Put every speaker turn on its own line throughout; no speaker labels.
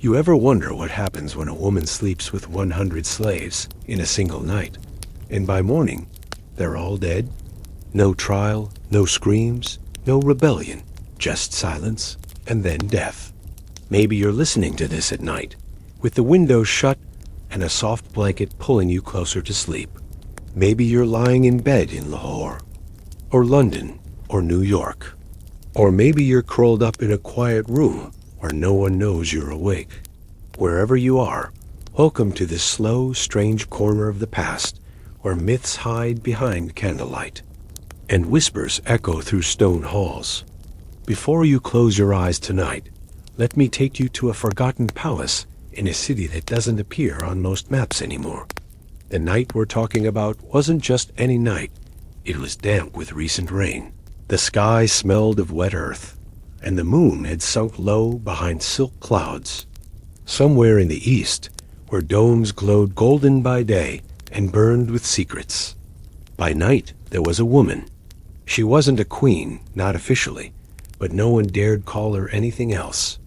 You ever wonder what happens when a woman sleeps with 100 slaves in a single night, and by morning, they're all dead? No trial, no screams, no rebellion, just silence, and then death. Maybe you're listening to this at night, with the windows shut and a soft blanket pulling you closer to sleep. Maybe you're lying in bed in Lahore, or London, or New York. Or maybe you're curled up in a quiet room where no one knows you're awake. Wherever you are, welcome to this slow, strange corner of the past where myths hide behind candlelight and whispers echo through stone halls. Before you close your eyes tonight, let me take you to a forgotten palace in a city that doesn't appear on most maps anymore. The night we're talking about wasn't just any night. It was damp with recent rain. The sky smelled of wet earth, and the moon had sunk low behind silk clouds. Somewhere in the east, where domes glowed golden by day and burned with secrets, by night there was a woman. She wasn't a queen, not officially, but no one dared call her anything else.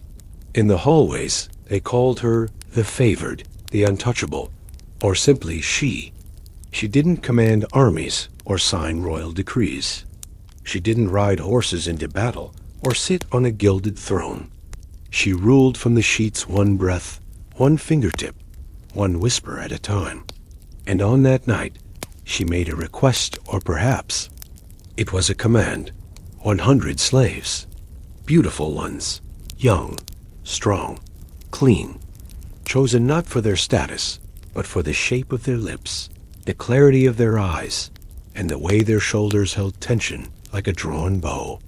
In the hallways, they called her the favored, the untouchable, or simply she. She didn't command armies or sign royal decrees. She didn't ride horses into battle or sit on a gilded throne. She ruled from the sheets one breath, one fingertip, one whisper at a time. And on that night, she made a request, or perhaps it was a command. 100 slaves. Beautiful ones. Young, strong, clean. Chosen not for their status, but for the shape of their lips, the clarity of their eyes, and the way their shoulders held tension like a drawn bow.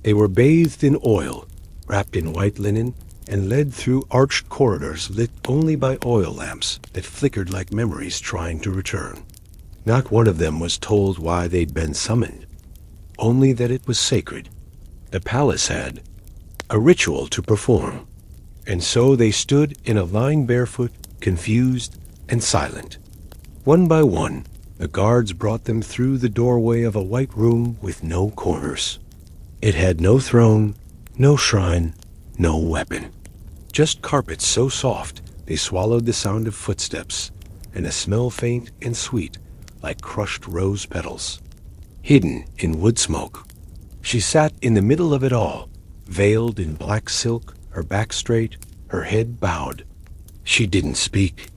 They were bathed in oil, wrapped in white linen, and led through arched corridors lit only by oil lamps that flickered like memories trying to return. Not one of them was told why they'd been summoned, only that it was sacred. The palace had a ritual to perform, and so they stood in a line barefoot, confused and silent. One by one, the guards brought them through the doorway of a white room with no corners. It had no throne, no shrine, no weapon. Just carpets so soft they swallowed the sound of footsteps, and a smell faint and sweet like crushed rose petals. Hidden in wood smoke, she sat in the middle of it all, veiled in black silk, her back straight, her head bowed. She didn't speak,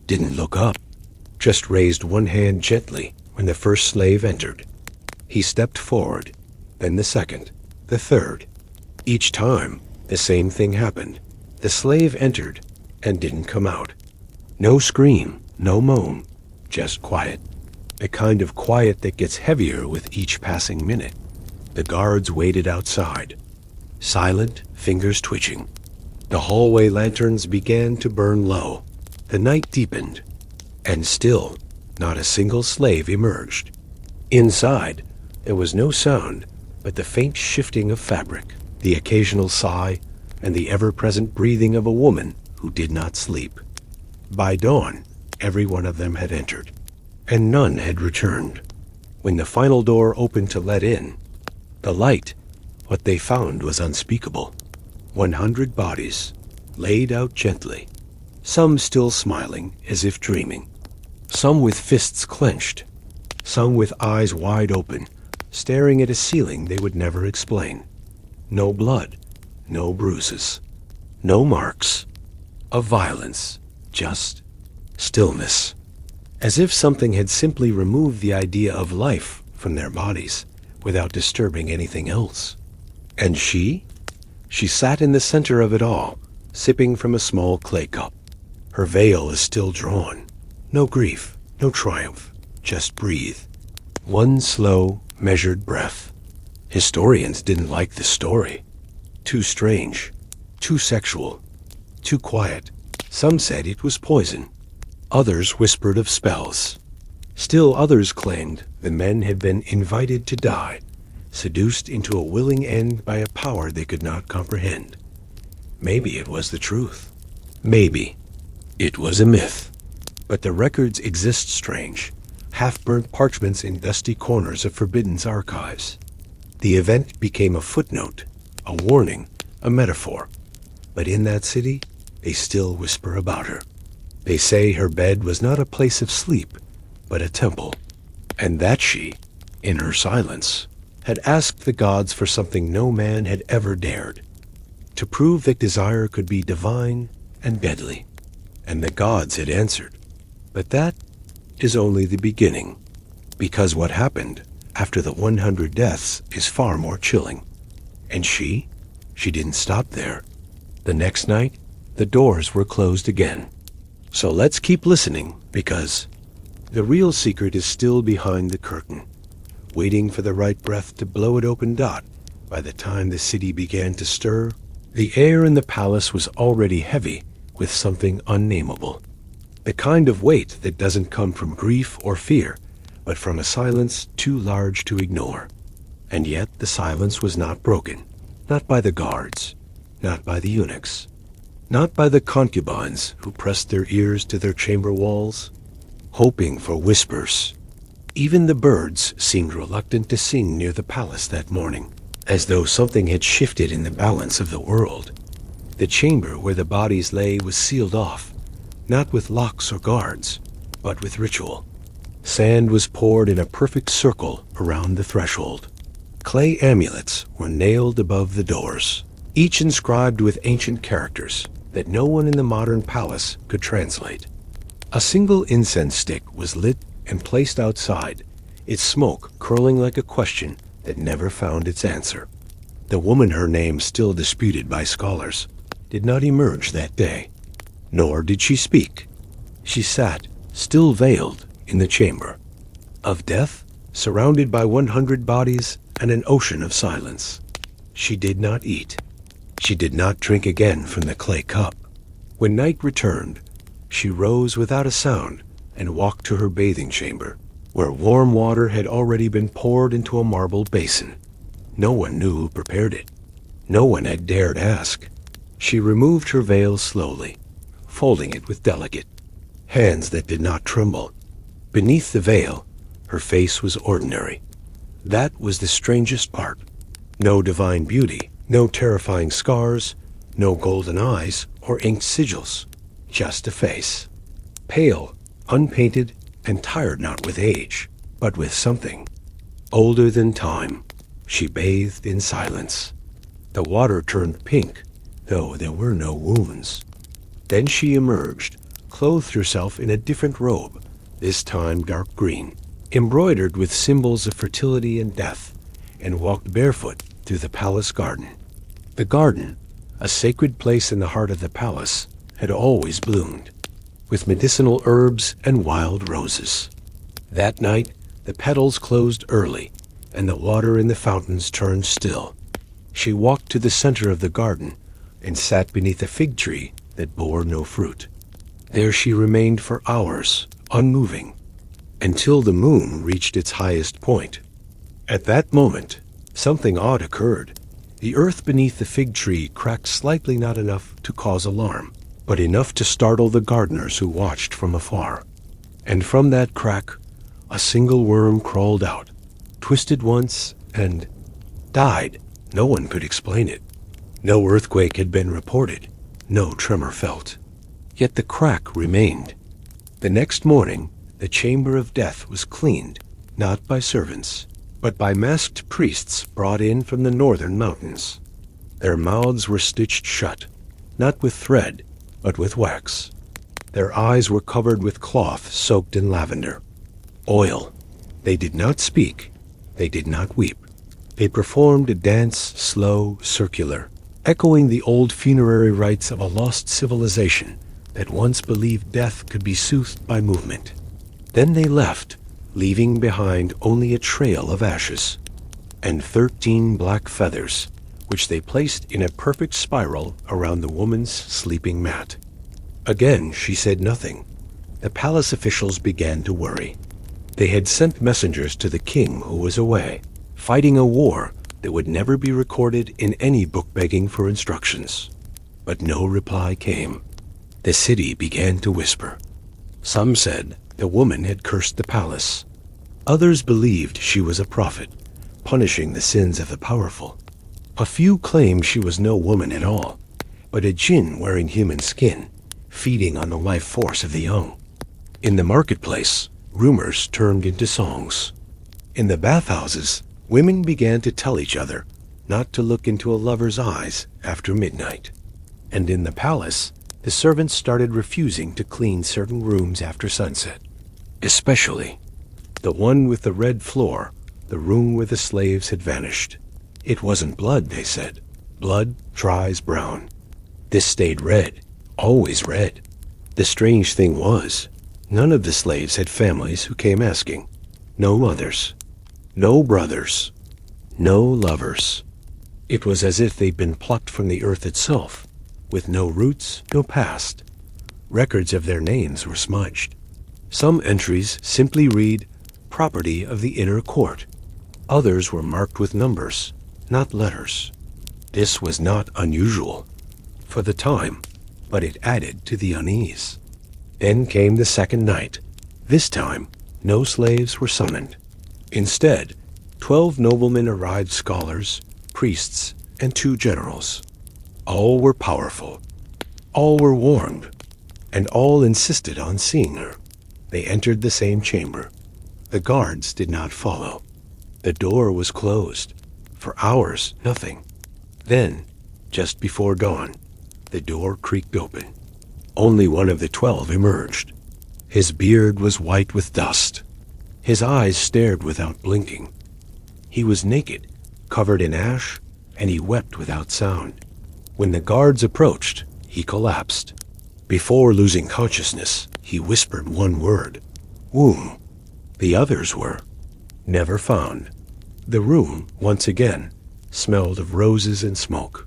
didn't look up, just raised one hand gently when the first slave entered. He stepped forward, then the second, the third. Each time, the same thing happened. The slave entered and didn't come out. No scream, no moan, just quiet. A kind of quiet that gets heavier with each passing minute. The guards waited outside, silent, fingers twitching. The hallway lanterns began to burn low. The night deepened, and still not a single slave emerged. Inside, there was no sound but the faint shifting of fabric, the occasional sigh, and the ever-present breathing of a woman who did not sleep. By dawn, every one of them had entered, and none had returned. When the final door opened to let in the light, what they found was unspeakable. 100 bodies, laid out gently, some still smiling as if dreaming, some with fists clenched, some with eyes wide open, staring at a ceiling they would never explain. No blood, no bruises, no marks of violence, just stillness. As if something had simply removed the idea of life from their bodies without disturbing anything else. And she? She sat in the center of it all, sipping from a small clay cup. Her veil is still drawn. No grief, no triumph, just breathe. One slow, measured breath. Historians didn't like the story. Too strange, too sexual, too quiet. Some said it was poison. Others whispered of spells. Still others claimed the men had been invited to die, seduced into a willing end by a power they could not comprehend. Maybe it was the truth. Maybe it was a myth. But the records exist strange, half-burnt parchments in dusty corners of Forbidden's archives. The event became a footnote, a warning, a metaphor. But in that city, they still whisper about her. They say her bed was not a place of sleep, but a temple, and that she, in her silence, had asked the gods for something no man had ever dared, to prove that desire could be divine and deadly. And the gods had answered. But that is only the beginning, because what happened after the 100 deaths is far more chilling. And she didn't stop there. The next night, the doors were closed again. So let's keep listening, because the real secret is still behind the curtain, waiting for the right breath to blow it open. By the time the city began to stir, the air in the palace was already heavy with something unnameable. The kind of weight that doesn't come from grief or fear, but from a silence too large to ignore. And yet the silence was not broken, not by the guards, not by the eunuchs, not by the concubines who pressed their ears to their chamber walls, hoping for whispers. Even the birds seemed reluctant to sing near the palace that morning, as though something had shifted in the balance of the world. The chamber where the bodies lay was sealed off, not with locks or guards, but with ritual. Sand was poured in a perfect circle around the threshold. Clay amulets were nailed above the doors, each inscribed with ancient characters that no one in the modern palace could translate. A single incense stick was lit and placed outside, its smoke curling like a question that never found its answer. The woman, her name still disputed by scholars, did not emerge that day, nor did she speak. She sat, still veiled, in the chamber of death, surrounded by 100 bodies and an ocean of silence. She did not eat. She did not drink again from the clay cup. When night returned, she rose without a sound and walked to her bathing chamber, where warm water had already been poured into a marble basin. No one knew who prepared it. No one had dared ask. She removed her veil slowly, folding it with delicate hands that did not tremble. Beneath the veil, her face was ordinary. That was the strangest part. No divine beauty, no terrifying scars, no golden eyes or inked sigils, just a face. Pale, unpainted, and tired not with age, but with something older than time. She bathed in silence. The water turned pink, though there were no wounds. Then she emerged, clothed herself in a different robe, this time dark green, embroidered with symbols of fertility and death, and walked barefoot through the palace garden. The garden, a sacred place in the heart of the palace, had always bloomed, with medicinal herbs and wild roses. That night, the petals closed early, and the water in the fountains turned still. She walked to the center of the garden and sat beneath a fig tree that bore no fruit. There she remained for hours, unmoving, until the moon reached its highest point. At that moment, something odd occurred. The earth beneath the fig tree cracked slightly, not enough to cause alarm, but enough to startle the gardeners who watched from afar. And from that crack, a single worm crawled out, twisted once, and died. No one could explain it. No earthquake had been reported, no tremor felt. Yet the crack remained. The next morning, the chamber of death was cleaned, not by servants, but by masked priests brought in from the northern mountains. Their mouths were stitched shut, not with thread, but with wax. Their eyes were covered with cloth soaked in lavender. Oil. They did not speak. They did not weep. They performed a dance, slow, circular, echoing the old funerary rites of a lost civilization that once believed death could be soothed by movement. Then they left, leaving behind only a trail of ashes and 13 black feathers, which they placed in a perfect spiral around the woman's sleeping mat. Again, she said nothing. The palace officials began to worry. They had sent messengers to the king, who was away, fighting a war that would never be recorded in any book begging for instructions. But no reply came. The city began to whisper. Some said the woman had cursed the palace. Others believed she was a prophet, punishing the sins of the powerful. A few claimed she was no woman at all, but a jinn wearing human skin, feeding on the life force of the young. In the marketplace, rumors turned into songs. In the bathhouses, women began to tell each other not to look into a lover's eyes after midnight. And in the palace, the servants started refusing to clean certain rooms after sunset. Especially the one with the red floor, the room where the slaves had vanished. It wasn't blood, they said. Blood dries brown. This stayed red, always red. The strange thing was, none of the slaves had families who came asking. No mothers, no brothers, no lovers. It was as if they'd been plucked from the earth itself, with no roots, no past. Records of their names were smudged. Some entries simply read, "Property of the inner court." Others were marked with numbers, not letters. This was not unusual for the time, but it added to the unease. Then came the second night. This time, no slaves were summoned. Instead, 12 noblemen arrived, scholars, priests, and 2 generals. All were powerful. All were warned, and all insisted on seeing her. They entered the same chamber. The guards did not follow. The door was closed. For hours, nothing. Then, just before dawn, the door creaked open. Only one of the 12 emerged. His beard was white with dust. His eyes stared without blinking. He was naked, covered in ash, and he wept without sound. When the guards approached, he collapsed. Before losing consciousness, he whispered one word, "Womb." The others were never found. The room, once again, smelled of roses and smoke.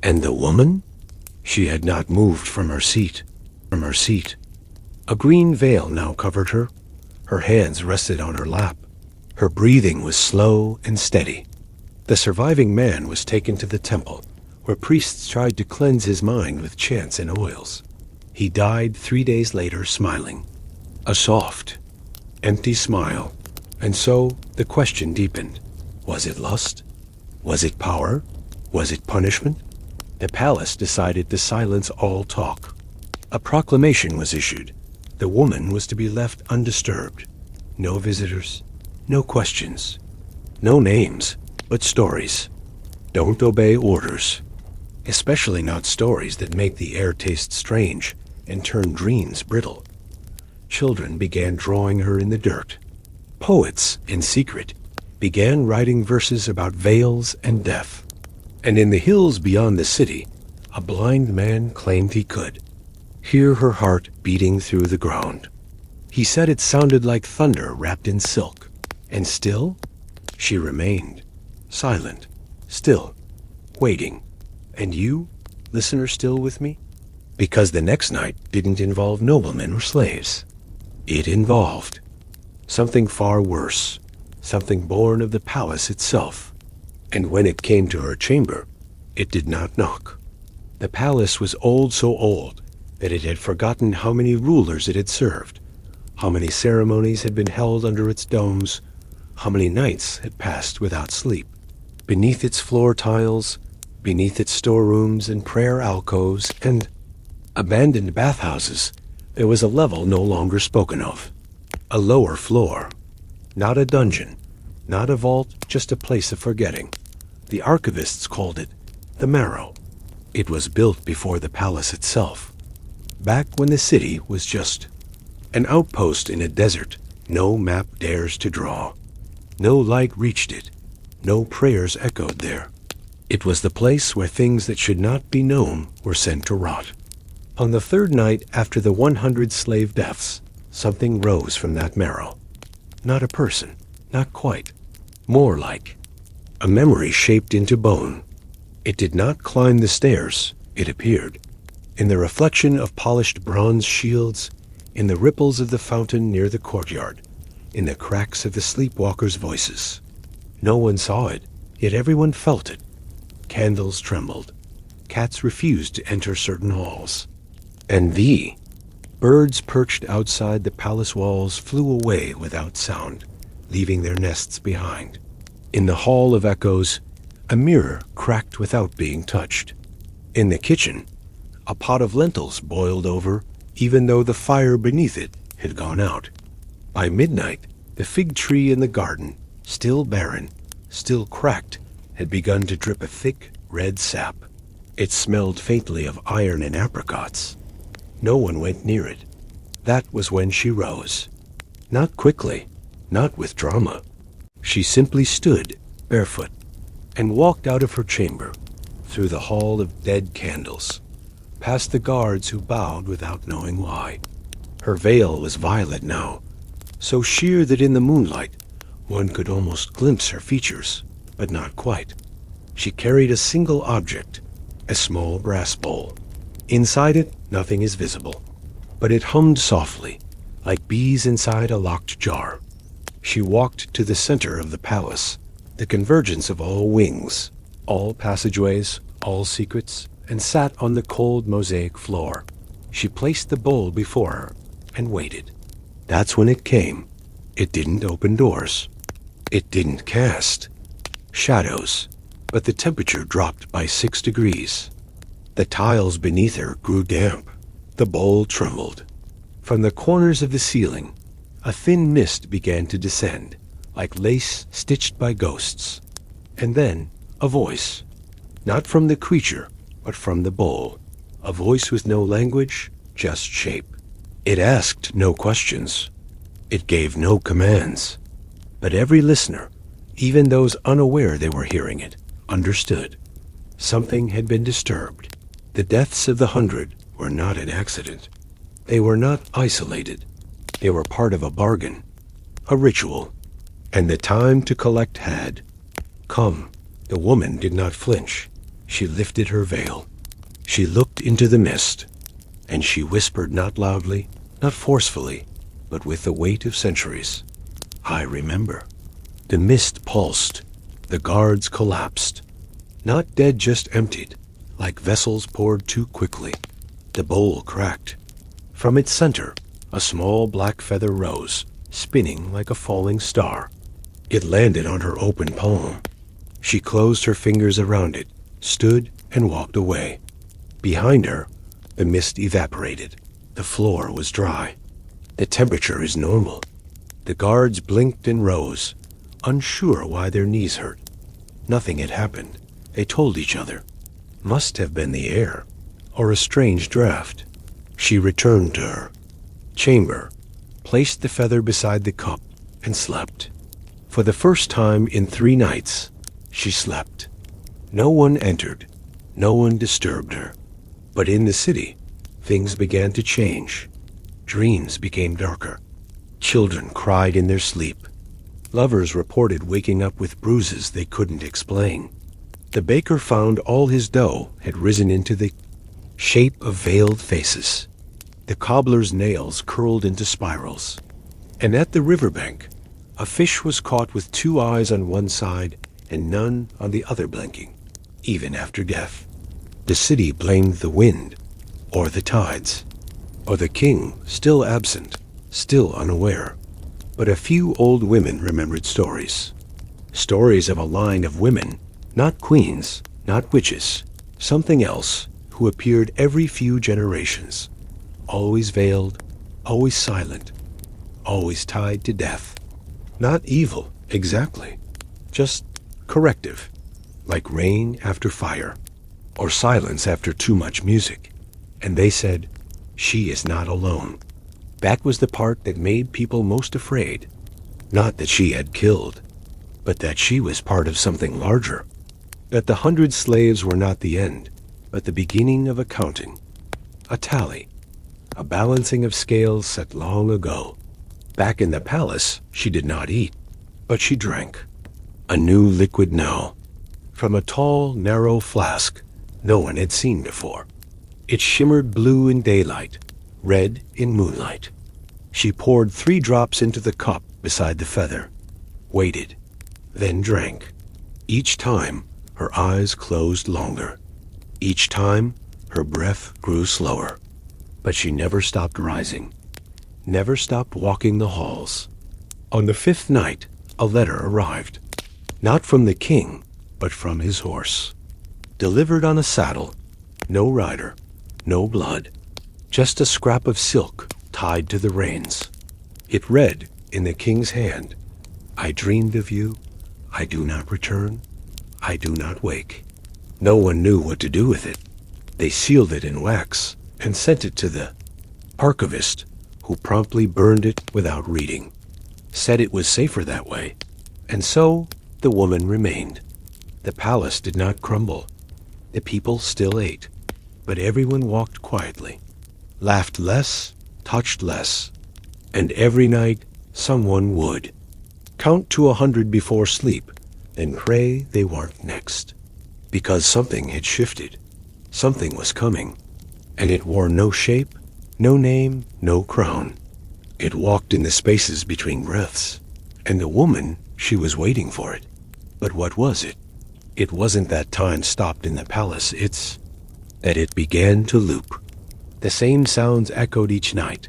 And the woman? She had not moved from her seat. A green veil now covered her. Her hands rested on her lap. Her breathing was slow and steady. The surviving man was taken to the temple, where priests tried to cleanse his mind with chants and oils. He died 3 days later, smiling. A soft, empty smile. And so the question deepened. Was it lust? Was it power? Was it punishment? The palace decided to silence all talk. A proclamation was issued. The woman was to be left undisturbed. No visitors, no questions, no names, but stories. Don't obey orders, especially not stories that make the air taste strange and turn dreams brittle. Children began drawing her in the dirt. Poets, in secret, began writing verses about veils and death. And in the hills beyond the city, a blind man claimed he could hear her heart beating through the ground. He said it sounded like thunder wrapped in silk. And still, she remained, silent, still, waiting. And you, listener, still with me? Because the next night didn't involve noblemen or slaves. It involved something far worse, something born of the palace itself. And when it came to her chamber, it did not knock. The palace was old, so old that it had forgotten how many rulers it had served, how many ceremonies had been held under its domes, how many nights had passed without sleep. Beneath its floor tiles, beneath its storerooms and prayer alcoves and abandoned bathhouses, there was a level no longer spoken of. A lower floor. Not a dungeon, not a vault, just a place of forgetting. The archivists called it the Marrow. It was built before the palace itself, back when the city was just an outpost in a desert no map dares to draw. No light reached it, no prayers echoed there. It was the place where things that should not be known were sent to rot. On the third night after the 100 slave deaths, something rose from that marrow. Not a person, not quite. More like a memory shaped into bone. It did not climb the stairs, it appeared. In the reflection of polished bronze shields, in the ripples of the fountain near the courtyard, in the cracks of the sleepwalkers' voices. No one saw it, yet everyone felt it. Candles trembled. Cats refused to enter certain halls. And birds perched outside the palace walls flew away without sound, leaving their nests behind. In the hall of echoes, a mirror cracked without being touched. In the kitchen, A pot of lentils boiled over, even though the fire beneath it had gone out. By midnight, the fig tree in the garden, still barren, still cracked, had begun to drip a thick, red sap. It smelled faintly of iron and apricots. No one went near it. That was when she rose. Not quickly, not with drama. She simply stood, barefoot, and walked out of her chamber, through the hall of dead candles, past the guards who bowed without knowing why. Her veil was violet now, so sheer that in the moonlight one could almost glimpse her features, but not quite. She carried a single object, a small brass bowl. Inside it, nothing is visible, but it hummed softly, like bees inside a locked jar. She walked to the center of the palace, the convergence of all wings, all passageways, all secrets, and sat on the cold mosaic floor. She placed the bowl before her and waited. That's when it came. It didn't open doors. It didn't cast shadows, but the temperature dropped by 6 degrees. The tiles beneath her grew damp. The bowl trembled. From the corners of the ceiling, a thin mist began to descend, like lace stitched by ghosts. And then a voice, not from the creature, but from the bowl, a voice with no language, just shape. It asked no questions. It gave no commands. But every listener, even those unaware they were hearing it, understood. Something had been disturbed. The deaths of the 100 were not an accident. They were not isolated. They were part of a bargain, a ritual. And the time to collect had come. The woman did not flinch. She lifted her veil. She looked into the mist, and she whispered not loudly, not forcefully, but with the weight of centuries. I remember. The mist pulsed. The guards collapsed. Not dead, just emptied, like vessels poured too quickly. The bowl cracked. From its center, a small black feather rose, spinning like a falling star. It landed on her open palm. She closed her fingers around it, stood, and walked away. Behind her, the mist evaporated. The floor was dry. The temperature is normal. The guards blinked and rose, unsure why their knees hurt. Nothing had happened. They told each other. Must have been the air, or a strange draft. She returned to her chamber, placed the feather beside the cup, and slept. For the first time in 3 nights, she slept. No one entered. No one disturbed her. But in the city, things began to change. Dreams became darker. Children cried in their sleep. Lovers reported waking up with bruises they couldn't explain. The baker found all his dough had risen into the shape of veiled faces. The cobbler's nails curled into spirals. And at the riverbank, a fish was caught with 2 eyes on one side and none on the other blinking, even after death. The city blamed the wind, or the tides, or the king, still absent, still unaware. But a few old women remembered stories. Stories of a line of women, not queens, not witches, something else, who appeared every few generations, always veiled, always silent, always tied to death. Not evil, exactly, just corrective, like rain after fire, or silence after too much music. And they said, she is not alone. That was the part that made people most afraid. Not that she had killed, but that she was part of something larger. That the 100 slaves were not the end, but the beginning of a counting, a tally, a balancing of scales set long ago. Back in the palace, she did not eat, but she drank. A new liquid now, from a tall, narrow flask no one had seen before. It shimmered blue in daylight, red in moonlight. She poured 3 drops into the cup beside the feather, waited, then drank. Each time, her eyes closed longer. Each time, her breath grew slower. But she never stopped rising, never stopped walking the halls. On the 5th night, a letter arrived, not from the king, but from his horse. Delivered on a saddle, no rider, no blood, just a scrap of silk tied to the reins. It read in the king's hand, "I dreamed of you. I do not return. I do not wake." No one knew what to do with it. They sealed it in wax and sent it to the archivist, who promptly burned it without reading. Said it was safer that way. And so the woman remained. The palace did not crumble. The people still ate, but everyone walked quietly, laughed less, touched less, and every night someone would count to 100 before sleep and pray they weren't next. Because something had shifted. Something was coming, and it wore no shape, no name, no crown. It walked in the spaces between breaths, and the woman, she was waiting for it. But what was it? It wasn't that time stopped in the palace, it's that it began to loop. The same sounds echoed each night.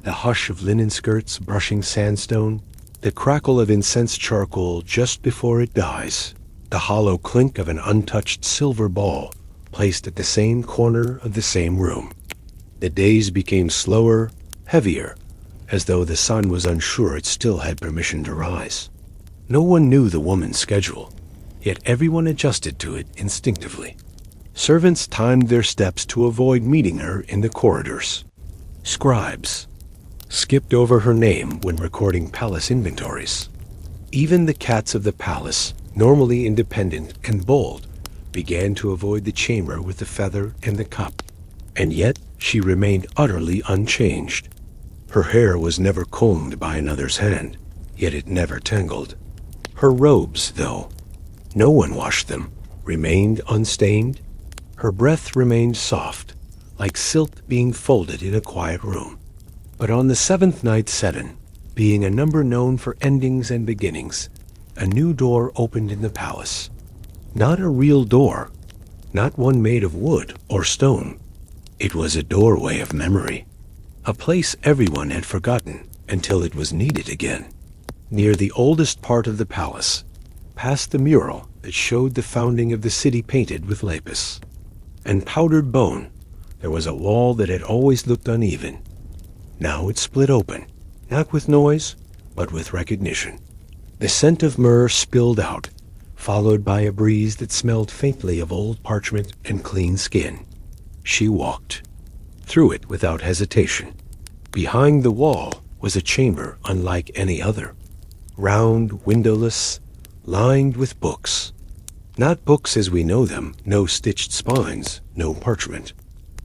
The hush of linen skirts brushing sandstone, the crackle of incense charcoal just before it dies, the hollow clink of an untouched silver ball placed at the same corner of the same room. The days became slower, heavier, as though the sun was unsure it still had permission to rise. No one knew the woman's schedule, yet everyone adjusted to it instinctively. Servants timed their steps to avoid meeting her in the corridors. Scribes skipped over her name when recording palace inventories. Even the cats of the palace, normally independent and bold, began to avoid the chamber with the feather and the cup. And yet she remained utterly unchanged. Her hair was never combed by another's hand, yet it never tangled. Her robes, though, no one washed them, remained unstained. Her breath remained soft, like silk being folded in a quiet room. But on the seventh night Seven, being a number known for endings and beginnings, a new door opened in the palace. Not a real door, not one made of wood or stone. It was a doorway of memory, a place everyone had forgotten until it was needed again. Near the oldest part of the palace, past the mural that showed the founding of the city painted with lapis and powdered bone, there was a wall that had always looked uneven. Now it split open, not with noise, but with recognition. The scent of myrrh spilled out, followed by a breeze that smelled faintly of old parchment and clean skin. She walked through it without hesitation. Behind the wall was a chamber unlike any other, round, windowless, lined with books. Not books as we know them, no stitched spines, no parchment.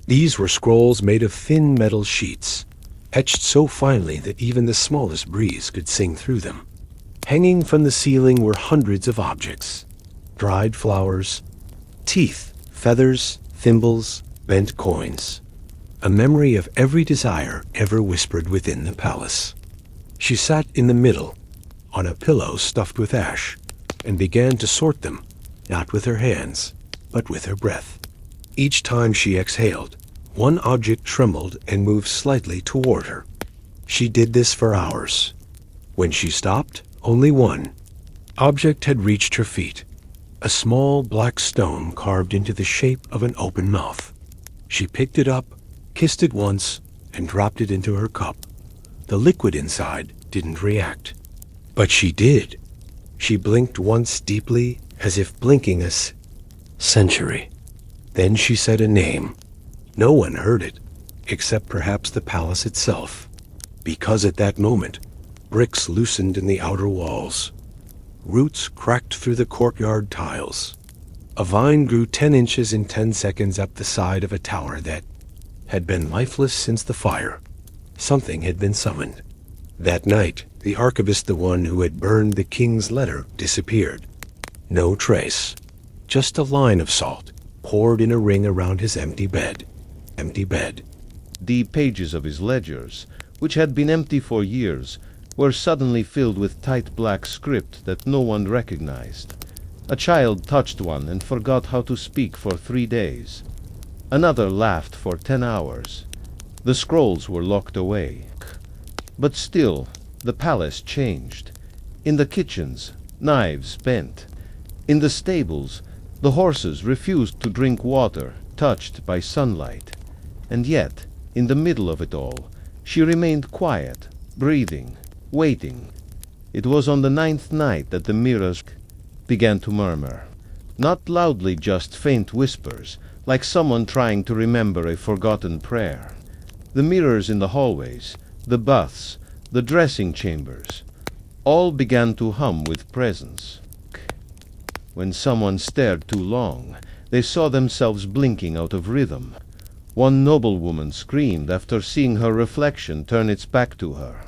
These were scrolls made of thin metal sheets, etched so finely that even the smallest breeze could sing through them. Hanging from the ceiling were hundreds of objects: dried flowers, teeth, feathers, thimbles, bent coins, a memory of every desire ever whispered within the palace. She sat in the middle, on a pillow stuffed with ash, and began to sort them, not with her hands, but with her breath. Each time she exhaled, one object trembled and moved slightly toward her. She did this for hours. When she stopped, only one object had reached her feet, a small black stone carved into the shape of an open mouth. She picked it up, kissed it once, and dropped it into her cup. The liquid inside didn't react. But she did. She blinked once deeply, as if blinking a century. Then she said a name. No one heard it, except perhaps the palace itself, because at that moment, bricks loosened in the outer walls. Roots cracked through the courtyard tiles. A vine grew 10 inches in 10 seconds up the side of a tower that had been lifeless since the fire. Something had been summoned. That night, the archivist, the one who had burned the king's letter, disappeared. No trace. Just a line of salt poured in a ring around his empty bed. Empty bed.
The pages of his ledgers, which had been empty for years, were suddenly filled with tight black script that no one recognized. A child touched one and forgot how to speak for 3 days. Another laughed for 10 hours. The scrolls were locked away. But still, the palace changed. In the kitchens, knives bent. In the stables, the horses refused to drink water touched by sunlight. And yet, in the middle of it all, she remained quiet, breathing, waiting. It was on the 9th night that the mirrors began to murmur. Not loudly, just faint whispers, like someone trying to remember a forgotten prayer. The mirrors in the hallways, the baths, the dressing chambers, all began to hum with presence. When someone stared too long, they saw themselves blinking out of rhythm. One noblewoman screamed after seeing her reflection turn its back to her.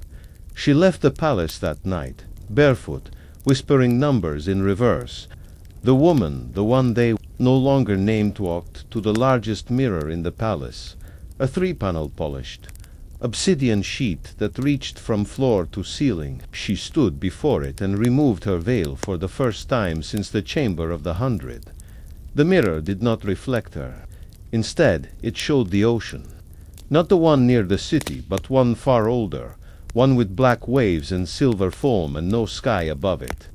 She left the palace that night, barefoot, whispering numbers in reverse. The woman, the one they no longer named, walked to the largest mirror in the palace, a 3-panel polished, obsidian sheet that reached from floor to ceiling. She stood before it and removed her veil for the first time since the Chamber of the 100. The mirror did not reflect her. Instead, it showed the ocean. Not the one near the city, but one far older, one with black waves and silver foam and no sky above it.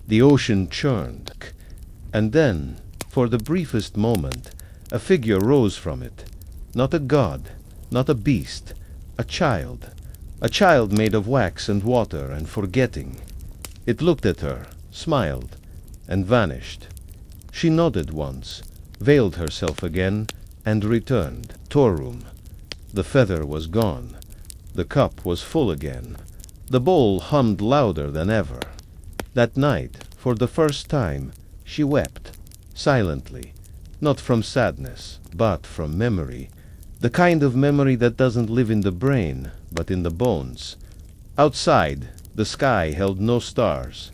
The ocean churned, and then, for the briefest moment, a figure rose from it. Not a god, not a beast, a child made of wax and water and forgetting. It looked at her, smiled, and vanished. She nodded once, veiled herself again, and returned. Torum. The feather was gone. The cup was full again. The bowl hummed louder than ever. That night, for the first time, she wept, silently, not from sadness, but from memory. The kind of memory that doesn't live in the brain, but in the bones. Outside, the sky held no stars.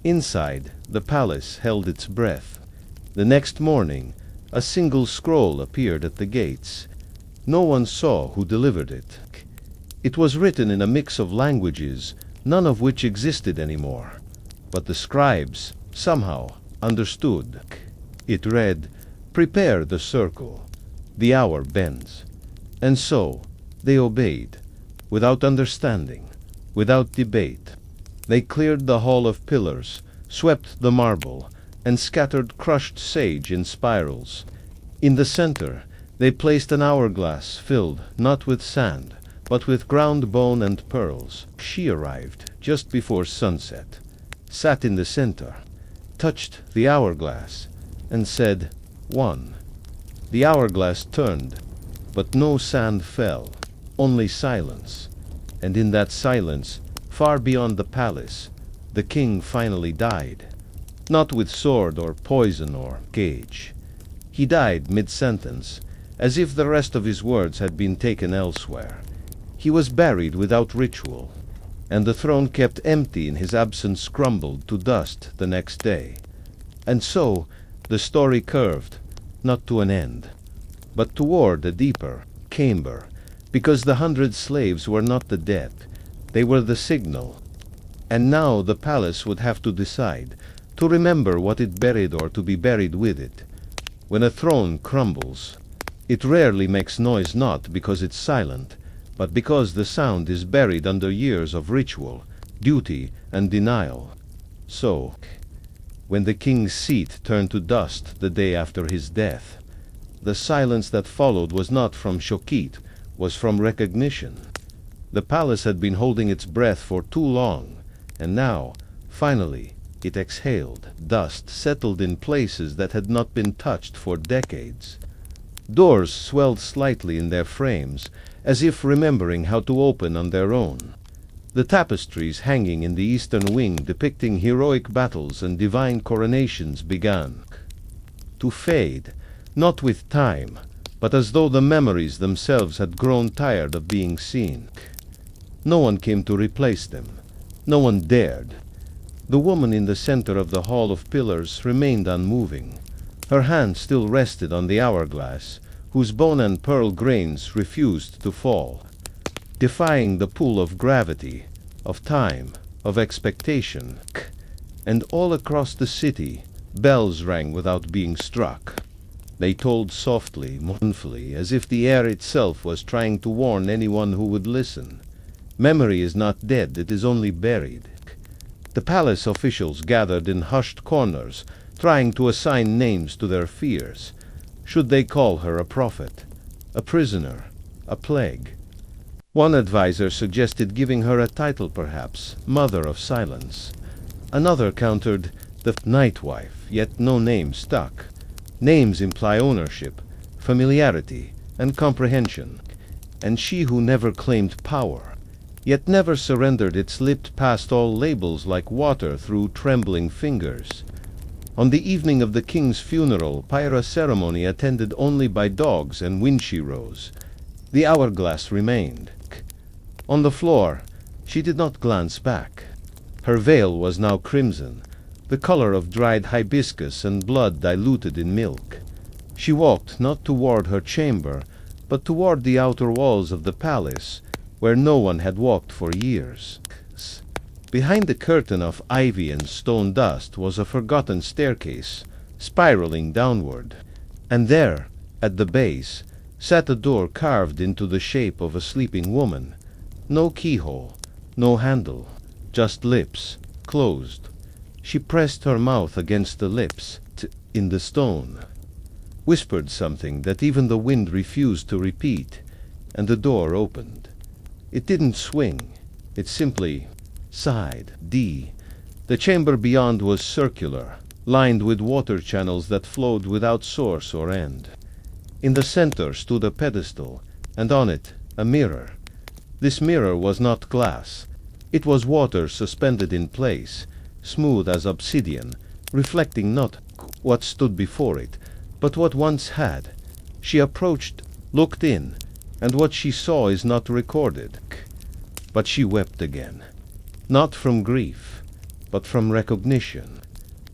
Inside, the palace held its breath. The next morning, a single scroll appeared at the gates. No one saw who delivered it. It was written in a mix of languages, none of which existed anymore. But the scribes, somehow, understood. It read, "Prepare the circle. The hour bends." And so, they obeyed, without understanding, without debate. They cleared the hall of pillars, swept the marble, and scattered crushed sage in spirals. In the center, they placed an hourglass filled not with sand, but with ground bone and pearls. She arrived just before sunset, sat in the center, touched the hourglass, and said, "One." The hourglass turned, but no sand fell, only silence. And in that silence, far beyond the palace, the king finally died. Not with sword or poison or cage. He died mid-sentence, as if the rest of his words had been taken elsewhere. He was buried without ritual, and the throne kept empty in his absence crumbled to dust the next day. And so, the story curved, not to an end, but toward a deeper chamber, because the 100 slaves were not the dead, they were the signal. And now the palace would have to decide, to remember what it buried or to be buried with it. When a throne crumbles, it rarely makes noise, not because it's silent, but because the sound is buried under years of ritual, duty, and denial. So, when the king's seat turned to dust the day after his death, the silence that followed was not from Shokit, was from recognition. The palace had been holding its breath for too long, and now, finally, it exhaled. Dust settled in places that had not been touched for decades. Doors swelled slightly in their frames, as if remembering how to open on their own. The tapestries hanging in the eastern wing depicting heroic battles and divine coronations began to fade, not with time, but as though the memories themselves had grown tired of being seen. No one came to replace them. No one dared. The woman in the center of the hall of pillars remained unmoving. Her hand still rested on the hourglass, whose bone and pearl grains refused to fall, defying the pull of gravity, of time, of expectation. And all across the city, bells rang without being struck. They tolled softly, mournfully, as if the air itself was trying to warn anyone who would listen. Memory is not dead, it is only buried. The palace officials gathered in hushed corners, trying to assign names to their fears. Should they call her a prophet, a prisoner, a plague. One advisor suggested giving her a title perhaps, Mother of Silence. Another countered, the Night Wife, yet no name stuck. Names imply ownership, familiarity, and comprehension. And she who never claimed power, yet never surrendered it, slipped past all labels like water through trembling fingers. On the evening of the king's funeral, pyre ceremony attended only by dogs and windsherows. The hourglass remained. On the floor, she did not glance back. Her veil was now crimson, the color of dried hibiscus and blood diluted in milk. She walked not toward her chamber, but toward the outer walls of the palace, where no one had walked for years. Behind the curtain of ivy and stone dust was a forgotten staircase, spiraling downward. And there, at the base, sat a door carved into the shape of a sleeping woman. No keyhole, no handle, just lips, closed. She pressed her mouth against the lips, in the stone, whispered something that even the wind refused to repeat, and the door opened. It didn't swing, it simply sighed. The chamber beyond was circular, lined with water channels that flowed without source or end. In the center stood a pedestal, and on it a mirror. This mirror was not glass. It was water suspended in place, smooth as obsidian, reflecting not what stood before it, but what once had. She approached, looked in, and what she saw is not recorded. But she wept again, not from grief, but from recognition.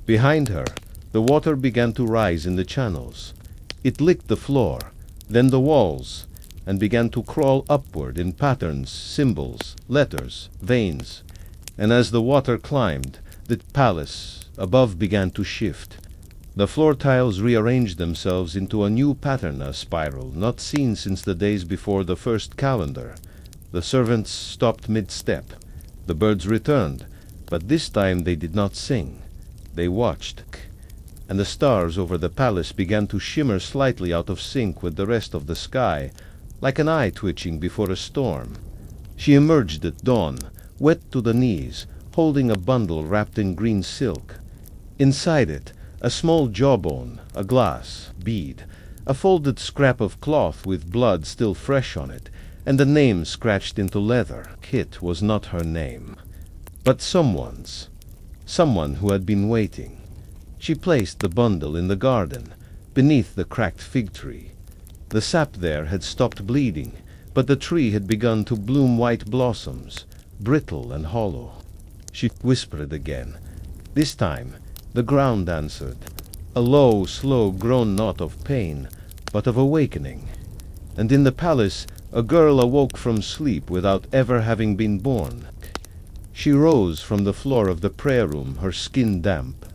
Behind her, the water began to rise in the channels. It licked the floor, then the walls, and began to crawl upward in patterns, symbols, letters, veins. And as the water climbed, the palace above began to shift. The floor tiles rearranged themselves into a new pattern, a spiral, not seen since the days before the first calendar. The servants stopped mid-step. The birds returned, but this time they did not sing. They watched, and the stars over the palace began to shimmer slightly out of sync with the rest of the sky, like an eye twitching before a storm. She emerged at dawn, wet to the knees, holding a bundle wrapped in green silk. Inside it, a small jawbone, a glass, bead, a folded scrap of cloth with blood still fresh on it, and a name scratched into leather. It was not her name, but someone's. Someone who had been waiting. She placed the bundle in the garden, beneath the cracked fig tree. The sap there had stopped bleeding, but the tree had begun to bloom white blossoms, brittle and hollow. She whispered again. This time, the ground answered, a low, slow groan, not of pain, but of awakening. And in the palace, a girl awoke from sleep without ever having been born. She rose from the floor of the prayer room, her skin damp.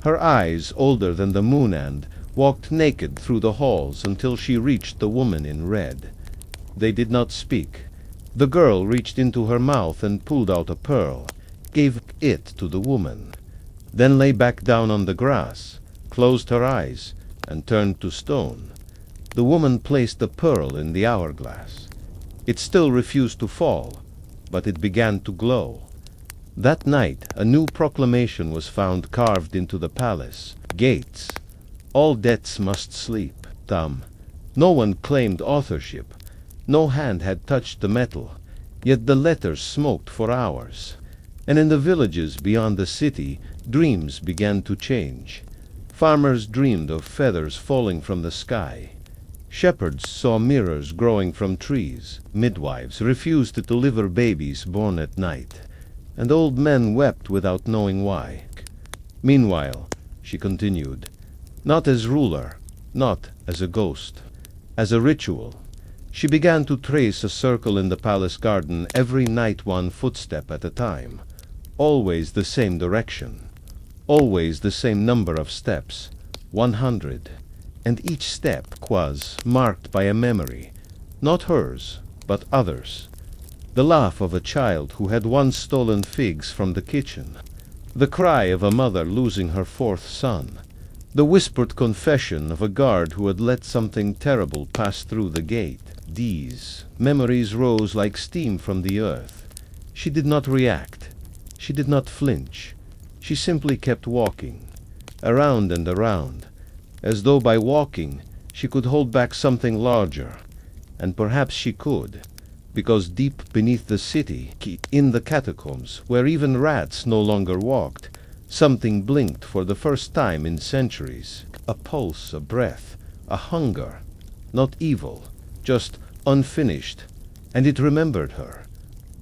Her eyes, older than the moon, and walked naked through the halls until she reached the woman in red. They did not speak. The girl reached into her mouth and pulled out a pearl, gave it to the woman, then lay back down on the grass, closed her eyes, and turned to stone. The woman placed the pearl in the hourglass. It still refused to fall, but it began to glow. That night, a new proclamation was found carved into the palace. Gates. All debts must sleep. No one claimed authorship. No hand had touched the metal, yet the letters smoked for hours. And in the villages beyond the city, dreams began to change. Farmers dreamed of feathers falling from the sky. Shepherds saw mirrors growing from trees. Midwives refused to deliver babies born at night. And old men wept without knowing why. Meanwhile, she continued, not as ruler, not as a ghost, as a ritual. She began to trace a circle in the palace garden, every night one footstep at a time. Always the same direction. Always the same number of steps, 100. And each step was marked by a memory, not hers, but others. The laugh of a child who had once stolen figs from the kitchen. The cry of a mother losing her fourth son. The whispered confession of a guard who had let something terrible pass through the gate. These memories rose like steam from the earth. She did not react. She did not flinch. She simply kept walking, around and around, as though by walking she could hold back something larger. And perhaps she could, because deep beneath the city, in the catacombs, where even rats no longer walked, something blinked for the first time in centuries. A pulse, a breath, a hunger. Not evil, just unfinished. And it remembered her.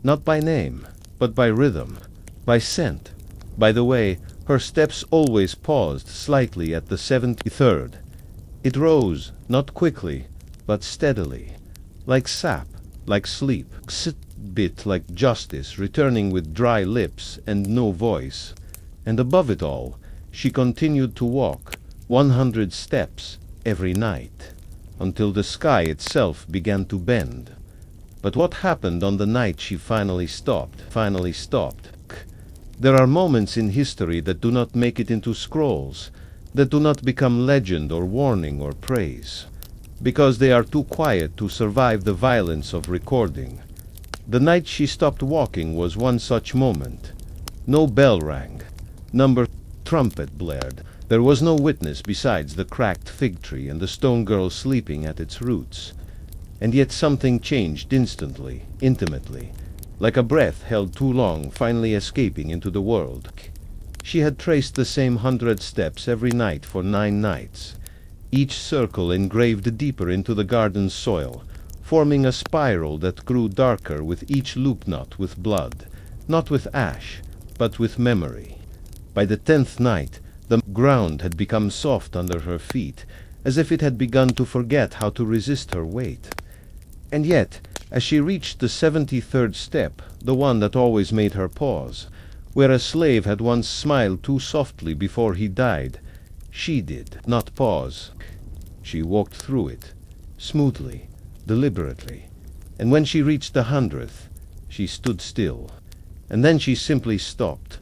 Not by name, but by rhythm, by scent, by the way her steps always paused slightly at the 73rd. It rose, not quickly, but steadily, like sap, like sleep, bit like justice returning with dry lips and no voice. And above it all, she continued to walk 100 steps every night, until the sky itself began to bend. But what happened on the night she finally stopped? There are moments in history that do not make it into scrolls, that do not become legend or warning or praise, because they are too quiet to survive the violence of recording. The night she stopped walking was one such moment. No bell rang. Number trumpet blared. There was no witness besides the cracked fig tree and the stone girl sleeping at its roots. And yet something changed instantly, intimately, like a breath held too long finally escaping into the world. She had traced the same 100 steps every night for 9 nights, each circle engraved deeper into the garden's soil, forming a spiral that grew darker with each loop knot with blood, not with ash, but with memory. By the 10th night, the ground had become soft under her feet, as if it had begun to forget how to resist her weight. And yet, as she reached the 73rd step, the one that always made her pause, where a slave had once smiled too softly before he died, she did not pause. She walked through it, smoothly, deliberately, and when she reached the 100th, she stood still, and then she simply stopped.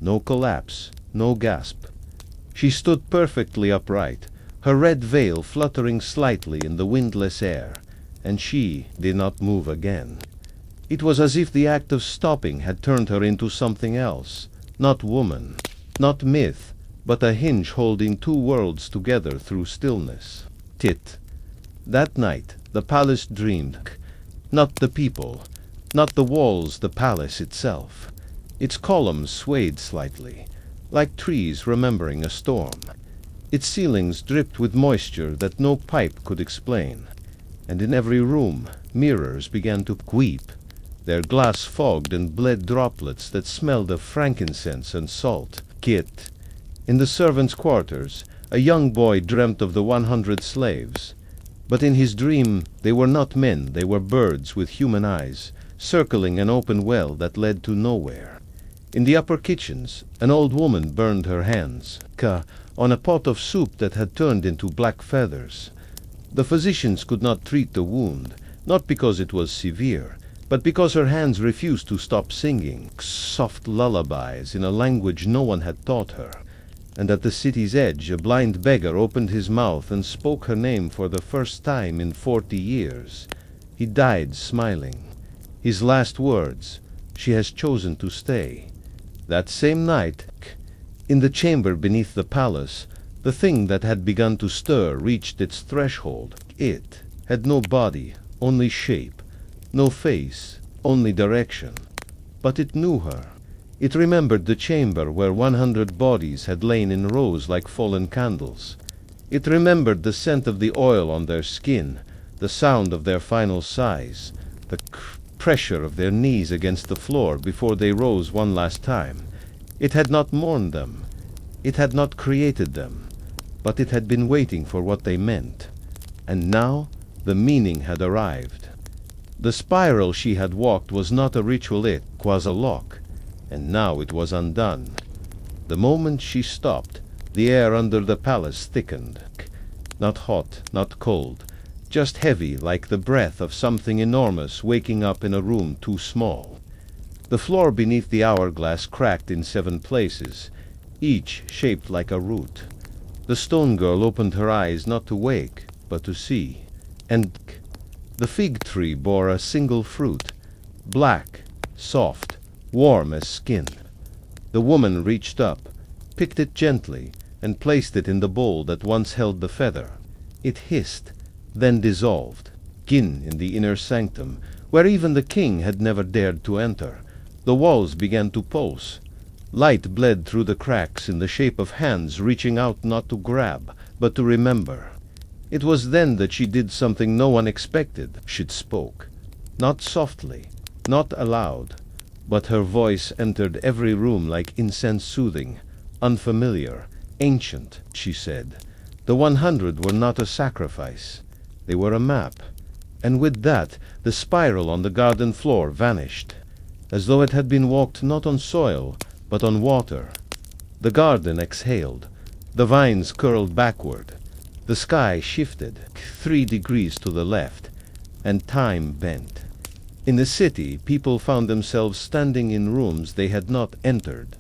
No collapse, no gasp. She stood perfectly upright, her red veil fluttering slightly in the windless air, and she did not move again. It was as if the act of stopping had turned her into something else, not woman, not myth, but a hinge holding two worlds together through stillness. That night, the palace dreamed, not the people, not the walls, the palace itself. Its columns swayed slightly, like trees remembering a storm. Its ceilings dripped with moisture that no pipe could explain. And in every room, mirrors began to weep, their glass fogged and bled droplets that smelled of frankincense and salt. In the servants' quarters, a young boy dreamt of the 100 slaves. But in his dream, they were not men, they were birds with human eyes, circling an open well that led to nowhere. In the upper kitchens, an old woman burned her hands, on a pot of soup that had turned into black feathers. The physicians could not treat the wound, not because it was severe, but because her hands refused to stop singing soft lullabies in a language no one had taught her. And at the city's edge, a blind beggar opened his mouth and spoke her name for the first time in 40 years. He died smiling. His last words, "She has chosen to stay." That same night, in the chamber beneath the palace, the thing that had begun to stir reached its threshold. It had no body, only shape, no face, only direction. But it knew her. It remembered the chamber where 100 bodies had lain in rows like fallen candles. It remembered the scent of the oil on their skin, the sound of their final sighs, the pressure of their knees against the floor before they rose one last time. It had not mourned them. It had not created them. But it had been waiting for what they meant. And now the meaning had arrived. The spiral she had walked was not a ritual, it was a lock. And now it was undone. The moment she stopped, the air under the palace thickened. Not hot, not cold, just heavy like the breath of something enormous waking up in a room too small. The floor beneath the hourglass cracked in 7 places, each shaped like a root. The stone girl opened her eyes not to wake, but to see. And the fig tree bore a single fruit, black, soft, warm as skin. The woman reached up, picked it gently, and placed it in the bowl that once held the feather. It hissed, then dissolved. In the inner sanctum, where even the king had never dared to enter, the walls began to pulse. Light bled through the cracks in the shape of hands reaching out not to grab, but to remember. It was then that she did something no one expected. She spoke. Not softly, not aloud, but her voice entered every room like incense soothing, unfamiliar, ancient, she said. The 100 were not a sacrifice. They were a map. And with that, the spiral on the garden floor vanished, as though it had been walked not on soil, but on water. The garden exhaled. The vines curled backward. The sky shifted 3 degrees to the left, and time bent. In the city, people found themselves standing in rooms they had not entered.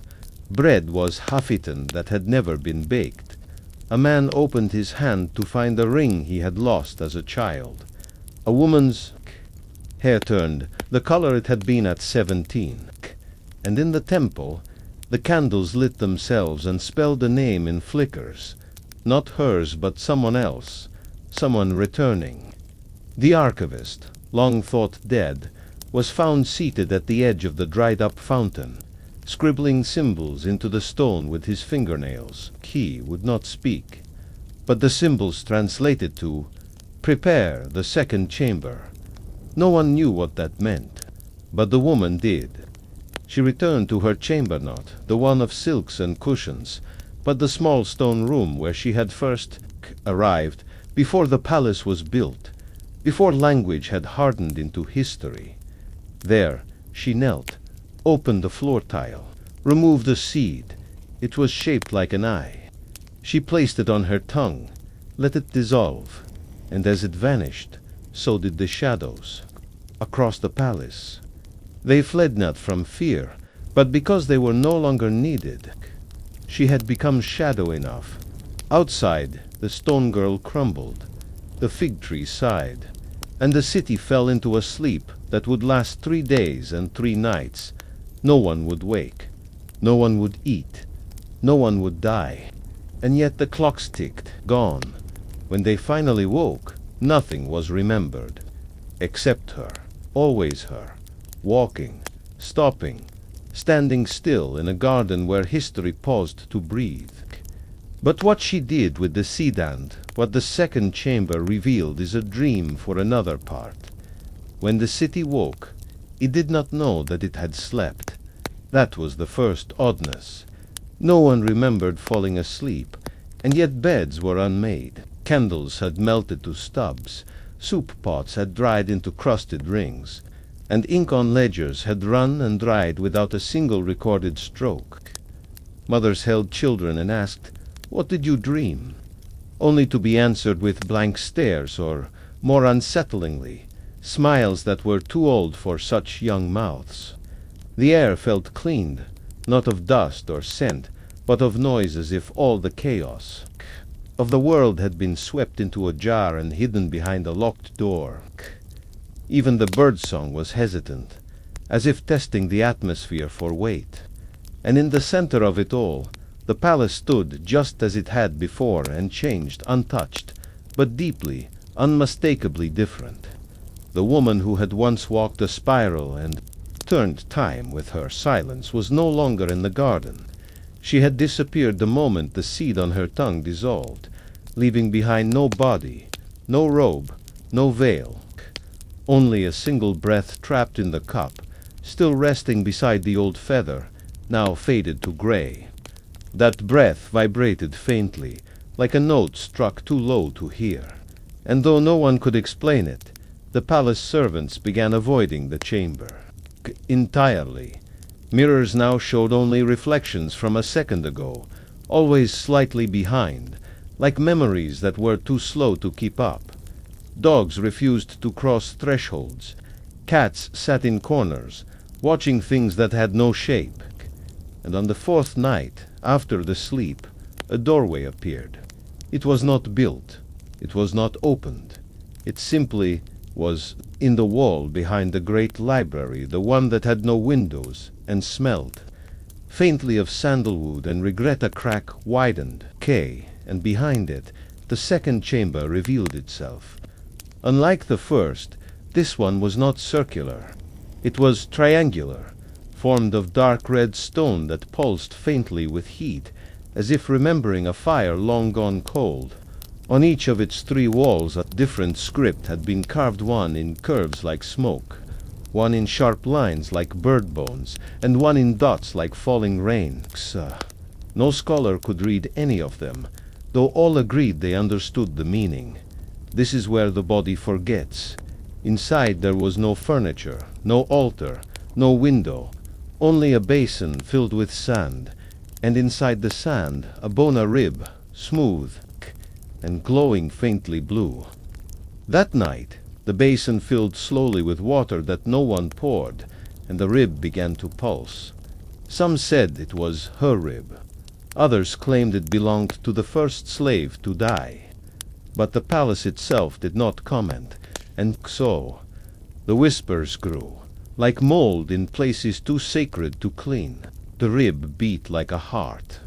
Bread was half-eaten that had never been baked. A man opened his hand to find a ring he had lost as a child. A woman's hair turned, the color it had been at 17. And in the temple, the candles lit themselves and spelled a name in flickers. Not hers, but someone else, someone returning. The archivist, long thought dead, was found seated at the edge of the dried-up fountain, scribbling symbols into the stone with his fingernails. He would not speak, but the symbols translated to, "Prepare the second chamber." No one knew what that meant, but the woman did. She returned to her chamber, not the one of silks and cushions, but the small stone room where she had first arrived, before the palace was built, before language had hardened into history. There she knelt, opened the floor tile, removed a seed. It was shaped like an eye. She placed it on her tongue, let it dissolve, and as it vanished, so did the shadows across the palace. They fled not from fear, but because they were no longer needed. She had become shadow enough. Outside, the stone girl crumbled. The fig tree sighed, and the city fell into a sleep that would last 3 days and 3 nights. No one would wake. No one would eat. No one would die. And yet the clocks ticked, gone. When they finally woke, nothing was remembered, except her, always her, walking, stopping, standing still in a garden where history paused to breathe. But what she did with the sedant, what the second chamber revealed, is a dream for another part. When the city woke, it did not know that it had slept. That was the first oddness. No one remembered falling asleep, and yet beds were unmade. Candles had melted to stubs, soup pots had dried into crusted rings, and ink on ledgers had run and dried without a single recorded stroke. Mothers held children and asked, "What did you dream?" Only to be answered with blank stares, or, more unsettlingly, smiles that were too old for such young mouths. The air felt cleaned, not of dust or scent, but of noise, as if all the chaos of the world had been swept into a jar and hidden behind a locked door. Even the birdsong was hesitant, as if testing the atmosphere for weight. And in the center of it all, the palace stood just as it had before, and changed, untouched, but deeply, unmistakably different. The woman who had once walked a spiral and turned time with her silence was no longer in the garden. She had disappeared the moment the seed on her tongue dissolved, leaving behind no body, no robe, no veil. Only a single breath trapped in the cup, still resting beside the old feather, now faded to gray. That breath vibrated faintly, like a note struck too low to hear. And though no one could explain it, the palace servants began avoiding the chamber entirely. Mirrors now showed only reflections from a second ago, always slightly behind, like memories that were too slow to keep up. Dogs refused to cross thresholds. Cats sat in corners, watching things that had no shape. And on the 4th night, after the sleep, a doorway appeared. It was not built. It was not opened. It simply was in the wall behind the great library, the one that had no windows, and smelled faintly of sandalwood, and regret a crack widened, and behind it the second chamber revealed itself. Unlike the first, this one was not circular. It was triangular, formed of dark red stone that pulsed faintly with heat, as if remembering a fire long gone cold. On each of its 3 walls a different script had been carved, one in curves like smoke, one in sharp lines like bird bones, and one in dots like falling rain. No scholar could read any of them, though all agreed they understood the meaning. This is where the body forgets. Inside there was no furniture, no altar, no window, only a basin filled with sand, and inside the sand a bona rib, smooth and glowing faintly blue. That night the basin filled slowly with water that no one poured, and the rib began to pulse. Some said it was her rib. Others claimed it belonged to the first slave to die. But the palace itself did not comment, and so the whispers grew, like mold in places too sacred to clean. The rib beat like a heart,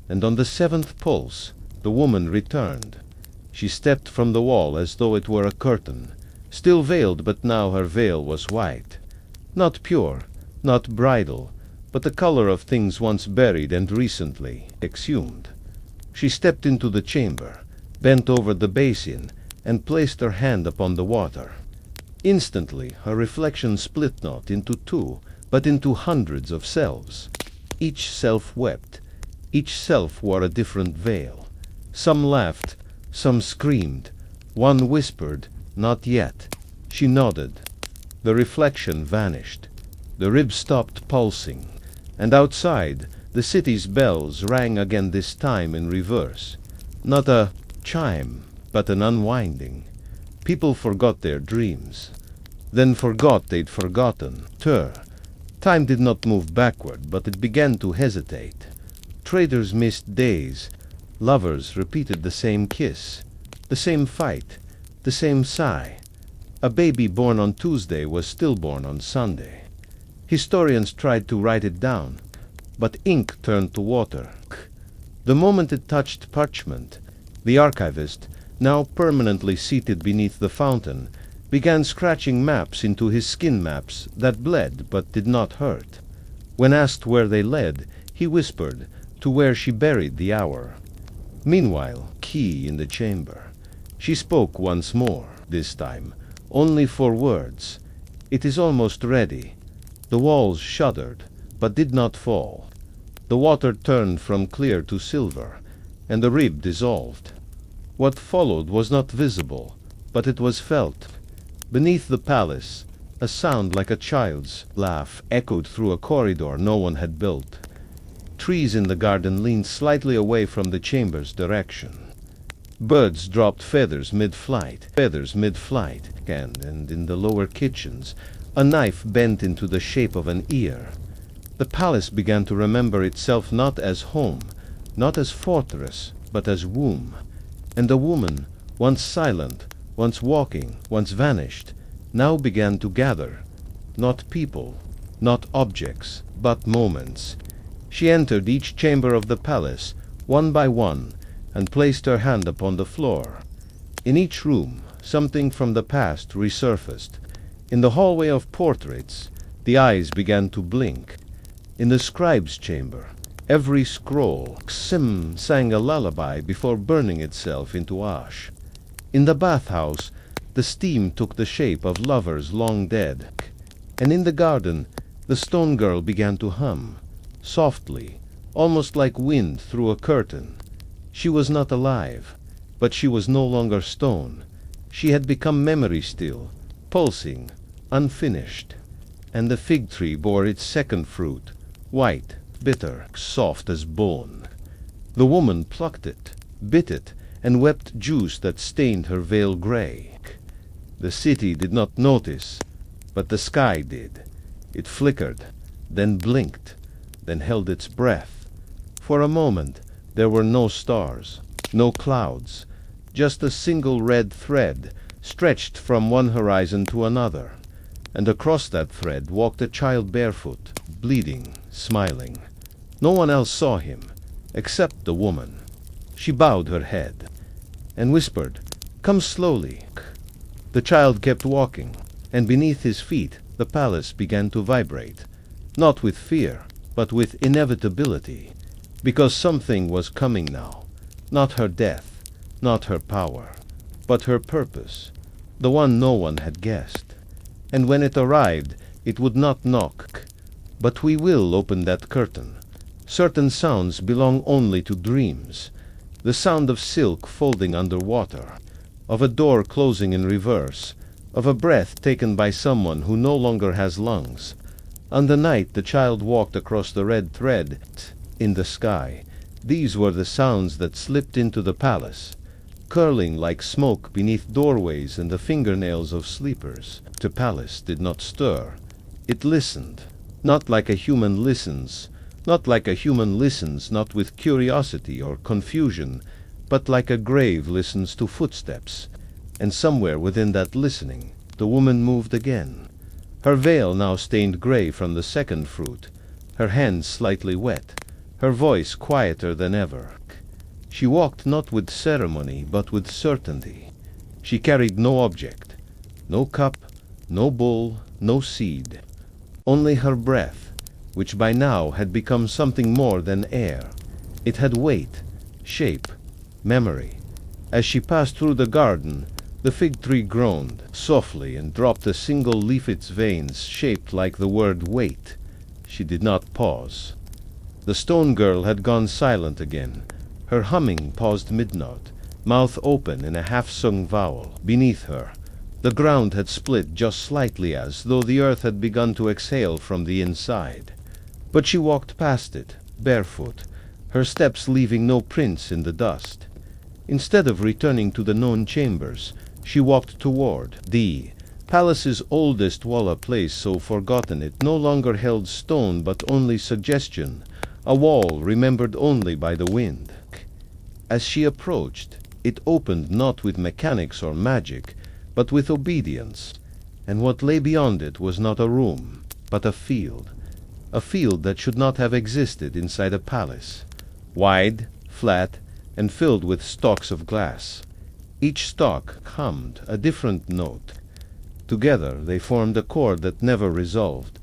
and on the 7th pulse the woman returned. She stepped from the wall as though it were a curtain, still veiled, but now her veil was white. Not pure, not bridal, but the color of things once buried and recently exhumed. She stepped into the chamber, bent over the basin, and placed her hand upon the water. Instantly her reflection split not into 2, but into hundreds of selves. Each self wept. Each self wore a different veil. Some laughed, some screamed. One whispered, "Not yet." She nodded. The reflection vanished. The rib stopped pulsing, and outside the city's bells rang again, this time in reverse. Not a chime, but an unwinding. People forgot their dreams, then forgot they'd forgotten. Time did not move backward, but it began to hesitate. Traders missed days. Lovers repeated the same kiss, the same fight, the same sigh. A baby born on Tuesday was stillborn on Sunday. Historians tried to write it down, but ink turned to water. The moment it touched parchment, the archivist, now permanently seated beneath the fountain, began scratching maps into his skin, maps that bled but did not hurt. When asked where they led, he whispered, to where she buried the hour. Meanwhile, Key in the chamber. She spoke once more, this time, only 4 words. "It is almost ready." The walls shuddered, but did not fall. The water turned from clear to silver, and the rib dissolved. What followed was not visible, but it was felt. Beneath the palace, a sound like a child's laugh echoed through a corridor no one had built. Trees in the garden leaned slightly away from the chamber's direction. Birds dropped feathers mid-flight, and in the lower kitchens, a knife bent into the shape of an ear. The palace began to remember itself not as home, not as fortress, but as womb. And the woman, once silent, once walking, once vanished, now began to gather. Not people, not objects, but moments. She entered each chamber of the palace, one by one, and placed her hand upon the floor. In each room, something from the past resurfaced. In the hallway of portraits, the eyes began to blink. In the scribe's chamber, every scroll sang a lullaby before burning itself into ash. In the bathhouse, the steam took the shape of lovers long dead. And in the garden, the stone girl began to hum, softly, almost like wind through a curtain. She was not alive, but she was no longer stone. She had become memory still, pulsing, unfinished. And the fig tree bore its second fruit, white, bitter, soft as bone. The woman plucked it, bit it, and wept juice that stained her veil gray. The city did not notice, but the sky did. It flickered, then blinked, then held its breath. For a moment there were no stars, No clouds, just a single red thread stretched from one horizon to another, and across that thread walked a child barefoot, bleeding, smiling. No one else saw him, except the woman. She bowed her head and whispered, "Come slowly." The child kept walking, and beneath his feet the palace began to vibrate, not with fear, but with inevitability, because something was coming now, not her death, not her power, but her purpose, the one no one had guessed. And when it arrived, it would not knock, but we will open that curtain. Certain sounds belong only to dreams. The sound of silk folding under water, of a door closing in reverse, of a breath taken by someone who no longer has lungs. On the night the child walked across the red thread in the sky, these were the sounds that slipped into the palace, curling like smoke beneath doorways and the fingernails of sleepers. The palace did not stir. It listened, not like a human listens, not like a human listens, not with curiosity or confusion, but like a grave listens to footsteps. And somewhere within that listening, the woman moved again. Her veil now stained gray from the second fruit, her hands slightly wet, her voice quieter than ever. She walked not with ceremony, but with certainty. She carried no object, no cup, no bowl, no seed, only her breath, which by now had become something more than air. It had weight, shape, memory. As she passed through the garden, the fig tree groaned softly and dropped a single leaf, its veins shaped like the word wait. She did not pause. The stone girl had gone silent again. Her humming paused mid-note, mouth open in a half-sung vowel. Beneath her, the ground had split just slightly, as though the earth had begun to exhale from the inside. But she walked past it, barefoot, her steps leaving no prints in the dust. Instead of returning to the known chambers, she walked toward the palace's oldest walla place, so forgotten it no longer held stone but only suggestion, a wall remembered only by the wind. As she approached, it opened not with mechanics or magic, but with obedience, and what lay beyond it was not a room, but a field that should not have existed inside a palace, wide, flat, and filled with stalks of glass. Each stalk hummed a different note. Together they formed a chord that never resolved,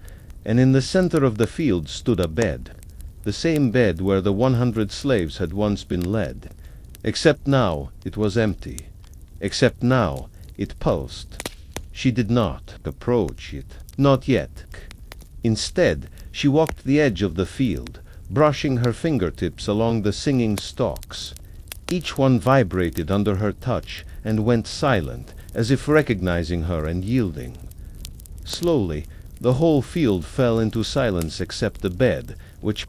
and in the center of the field stood a bed, the same bed where the 100 slaves had once been led, except now it was empty, except now it pulsed. She did not approach it, not yet. Instead, she walked the edge of the field, brushing her fingertips along the singing stalks. Each one vibrated under her touch and went silent, as if recognizing her and yielding. Slowly, the whole field fell into silence except the bed, which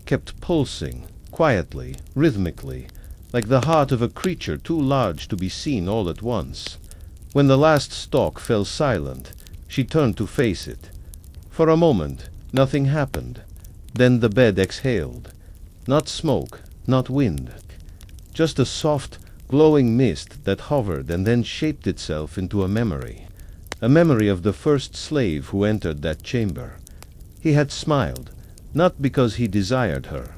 kept pulsing, quietly, rhythmically, like the heart of a creature too large to be seen all at once. When the last stalk fell silent, she turned to face it. For a moment, nothing happened. Then the bed exhaled. Not smoke, not wind. Just a soft, glowing mist that hovered and then shaped itself into a memory of the first slave who entered that chamber. He had smiled, not because he desired her,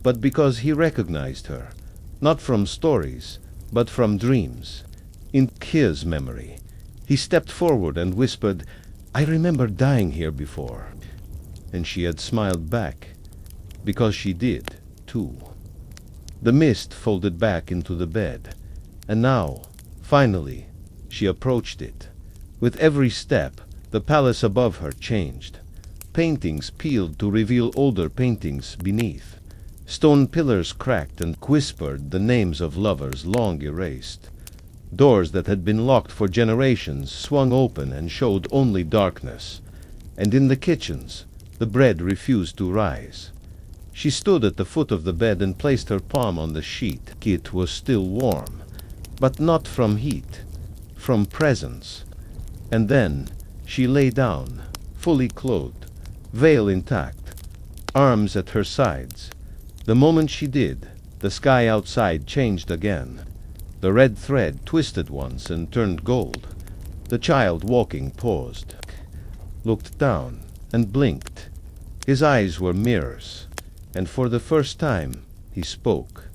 but because he recognized her, not from stories, but from dreams. In his memory, he stepped forward and whispered, "I remember dying here before." And she had smiled back, because she did, too. The mist folded back into the bed, and now, finally, she approached it. With every step, the palace above her changed. Paintings peeled to reveal older paintings beneath. Stone pillars cracked and whispered the names of lovers long erased. Doors that had been locked for generations swung open and showed only darkness. And in the kitchens, the bread refused to rise. She stood at the foot of the bed and placed her palm on the sheet. It was still warm, but not from heat, from presence. And then she lay down, fully clothed, veil intact, arms at her sides. The moment she did, the sky outside changed again. The red thread twisted once and turned gold. The child walking paused, looked down, and blinked. His eyes were mirrors, and for the first time he spoke.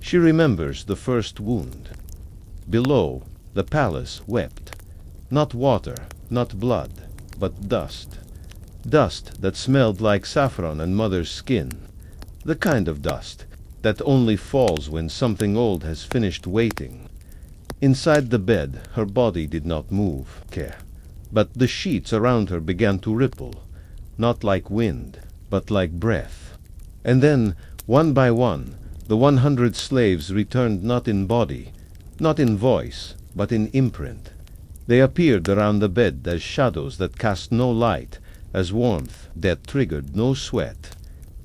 She remembers the first wound. Below, the palace wept. Not water, not blood, but dust. Dust that smelled like saffron and mother's skin. The kind of dust that only falls when something old has finished waiting. Inside the bed, her body did not move, but the sheets around her began to ripple, not like wind, but like breath. And then, one by one, the 100 slaves returned not in body, not in voice, but in imprint. They appeared around the bed as shadows that cast no light, as warmth that triggered no sweat.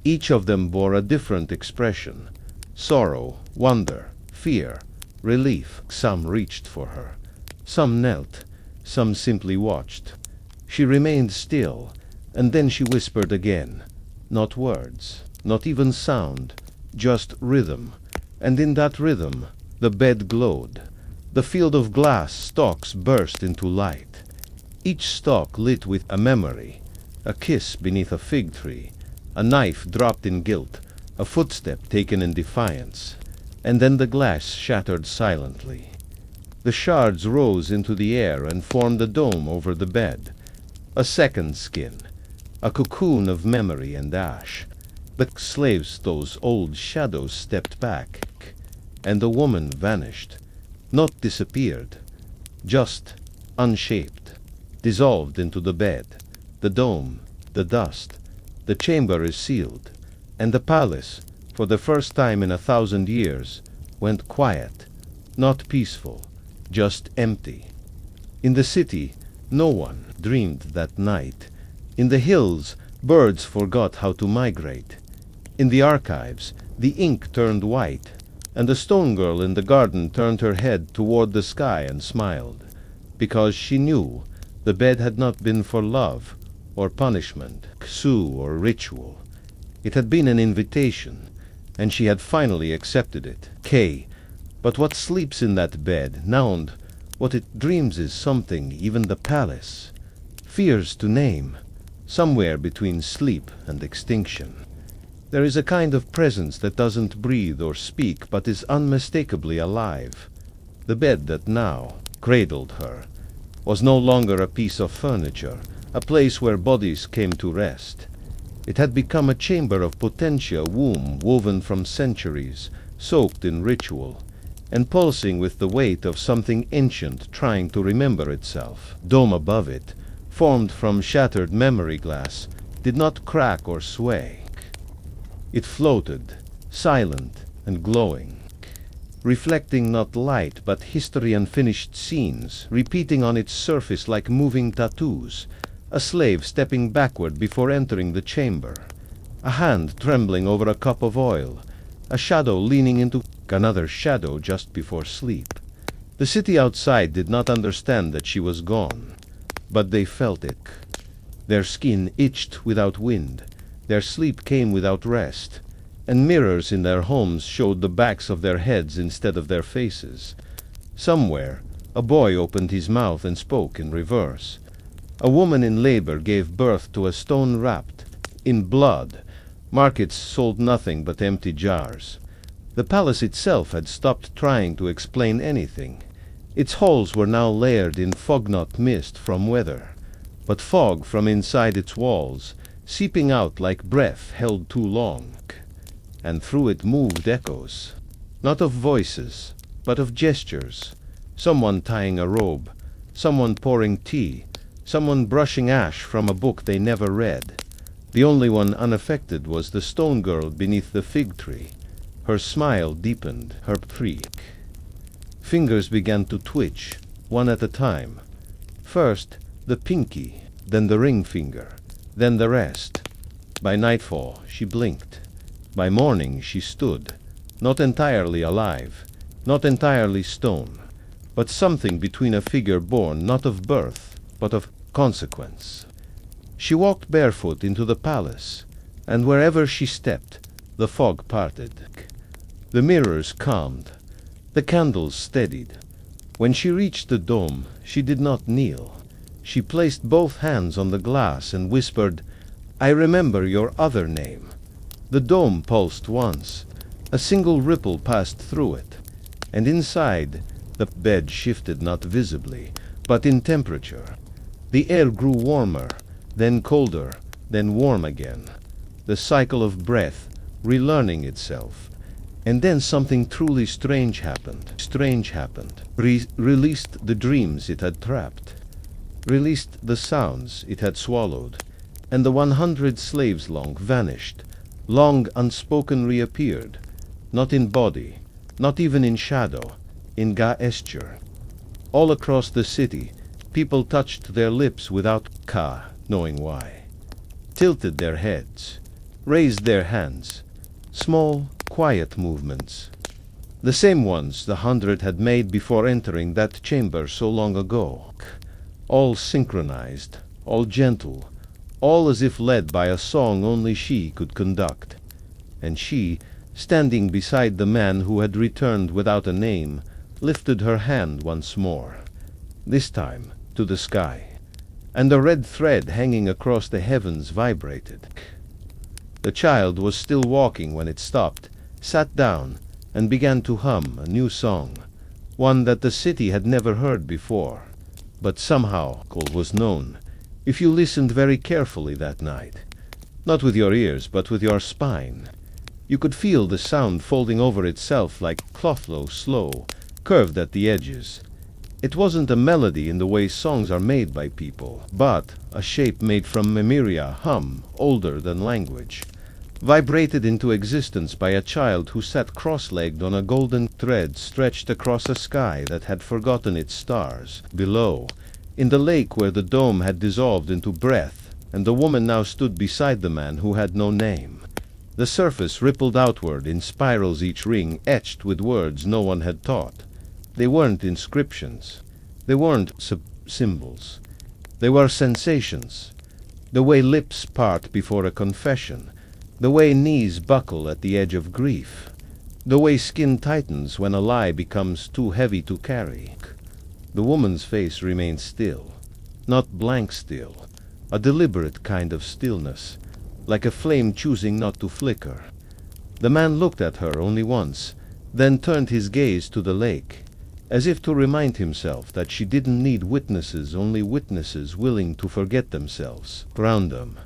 Each of them bore a different expression: sorrow, wonder, fear, relief. Some reached for her, some knelt, some simply watched. She remained still, and then she whispered again. Not words, not even sound, just rhythm. And in that rhythm, the bed glowed. The field of glass stalks burst into light. Each stalk lit with a memory, a kiss beneath a fig tree, a knife dropped in guilt, a footstep taken in defiance. And then the glass shattered silently. The shards rose into the air and formed a dome over the bed. A second skin, a cocoon of memory and ash. The slaves, those old shadows, stepped back, and the woman vanished. Not disappeared, just unshaped, dissolved into the bed, the dome, the dust. The chamber is sealed, and the palace, for the first time in 1,000 years, went quiet, not peaceful, just empty. In the city, no one dreamed that night. In the hills, birds forgot how to migrate. In the archives, the ink turned white, and the stone girl in the garden turned her head toward the sky and smiled, because she knew the bed had not been for love or punishment, ksu or ritual. It had been an invitation, and she had finally accepted it. But what sleeps in that bed, Nound, what it dreams is something even the palace fears to name, somewhere between sleep and extinction. There is a kind of presence that doesn't breathe or speak, but is unmistakably alive. The bed that now cradled her was no longer a piece of furniture, a place where bodies came to rest. It had become a chamber of potentia, womb woven from centuries, soaked in ritual, and pulsing with the weight of something ancient trying to remember itself. Dome above it, formed from shattered memory glass, did not crack or sway. It floated, silent and glowing, reflecting not light but history and finished scenes, repeating on its surface like moving tattoos. A slave stepping backward before entering the chamber, a hand trembling over a cup of oil, a shadow leaning into another shadow just before sleep. The city outside did not understand that she was gone, but they felt it. Their skin itched without wind, their sleep came without rest, and mirrors in their homes showed the backs of their heads instead of their faces. Somewhere, a boy opened his mouth and spoke in reverse. A woman in labor gave birth to a stone wrapped in blood. Markets sold nothing but empty jars. The palace itself had stopped trying to explain anything. Its halls were now layered in fog-not mist from weather, but fog from inside its walls, seeping out like breath held too long. And through it moved echoes, not of voices, but of gestures. Someone tying a robe, someone pouring tea, someone brushing ash from a book they never read. The only one unaffected was the stone girl beneath the fig tree. Her smile deepened, her freak. Fingers began to twitch, one at a time. First, the pinky, then the ring finger, then the rest. By nightfall, she blinked. By morning, she stood, not entirely alive, not entirely stone, but something between a figure born not of birth, but of consequence. She walked barefoot into the palace, and wherever she stepped, the fog parted. The mirrors calmed. The candles steadied. When she reached the dome, she did not kneel. She placed both hands on the glass and whispered, "I remember your other name." The dome pulsed once. A single ripple passed through it, and inside, the bed shifted not visibly, but in temperature. The air grew warmer, then colder, then warm again. The cycle of breath, relearning itself. And then something truly strange happened. Released the dreams it had trapped. Released the sounds it had swallowed. And the 100 slaves long vanished. Long unspoken reappeared. Not in body, not even in shadow, in gesture. All across the city, people touched their lips without knowing why. Tilted their heads. Raised their hands. Small, quiet movements. The same ones the 100 had made before entering that chamber so long ago. All synchronized, all gentle, all as if led by a song only she could conduct. And she, standing beside the man who had returned without a name, lifted her hand once more, this time to the sky, and the red thread hanging across the heavens vibrated. The child was still walking when it stopped, sat down, and began to hum a new song, one that the city had never heard before, but somehow was known, if you listened very carefully that night, not with your ears but with your spine. You could feel the sound folding over itself like clothlow slow, curved at the edges. It wasn't a melody in the way songs are made by people, but a shape made from memoria, hum, older than language, vibrated into existence by a child who sat cross-legged on a golden thread stretched across a sky that had forgotten its stars. Below, in the lake where the dome had dissolved into breath, and the woman now stood beside the man who had no name. The surface rippled outward in spirals, each ring etched with words no one had taught. They weren't inscriptions. They weren't symbols. They were sensations. The way lips part before a confession. The way knees buckle at the edge of grief. The way skin tightens when a lie becomes too heavy to carry. The woman's face remained still. Not blank still. A deliberate kind of stillness, like a flame choosing not to flicker. The man looked at her only once, then turned his gaze to the lake, as if to remind himself that she didn't need witnesses, only witnesses willing to forget themselves. Round them,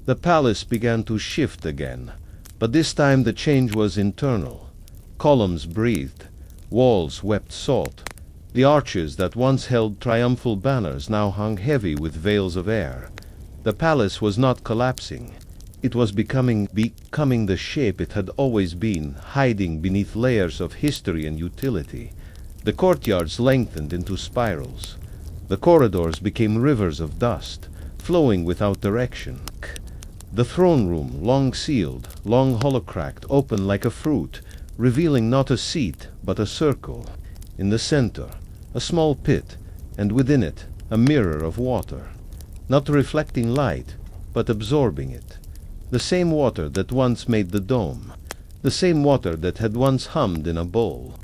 the palace began to shift again, but this time the change was internal. Columns breathed, walls wept salt. The arches that once held triumphal banners now hung heavy with veils of air. The palace was not collapsing. It was becoming the shape it had always been, hiding beneath layers of history and utility. The courtyards lengthened into spirals. The corridors became rivers of dust, flowing without direction. The throne room, long sealed, long hollow-cracked, opened like a fruit, revealing not a seat, but a circle. In the center, a small pit, and within it, a mirror of water, not reflecting light, but absorbing it. The same water that once made the dome, the same water that had once hummed in a bowl.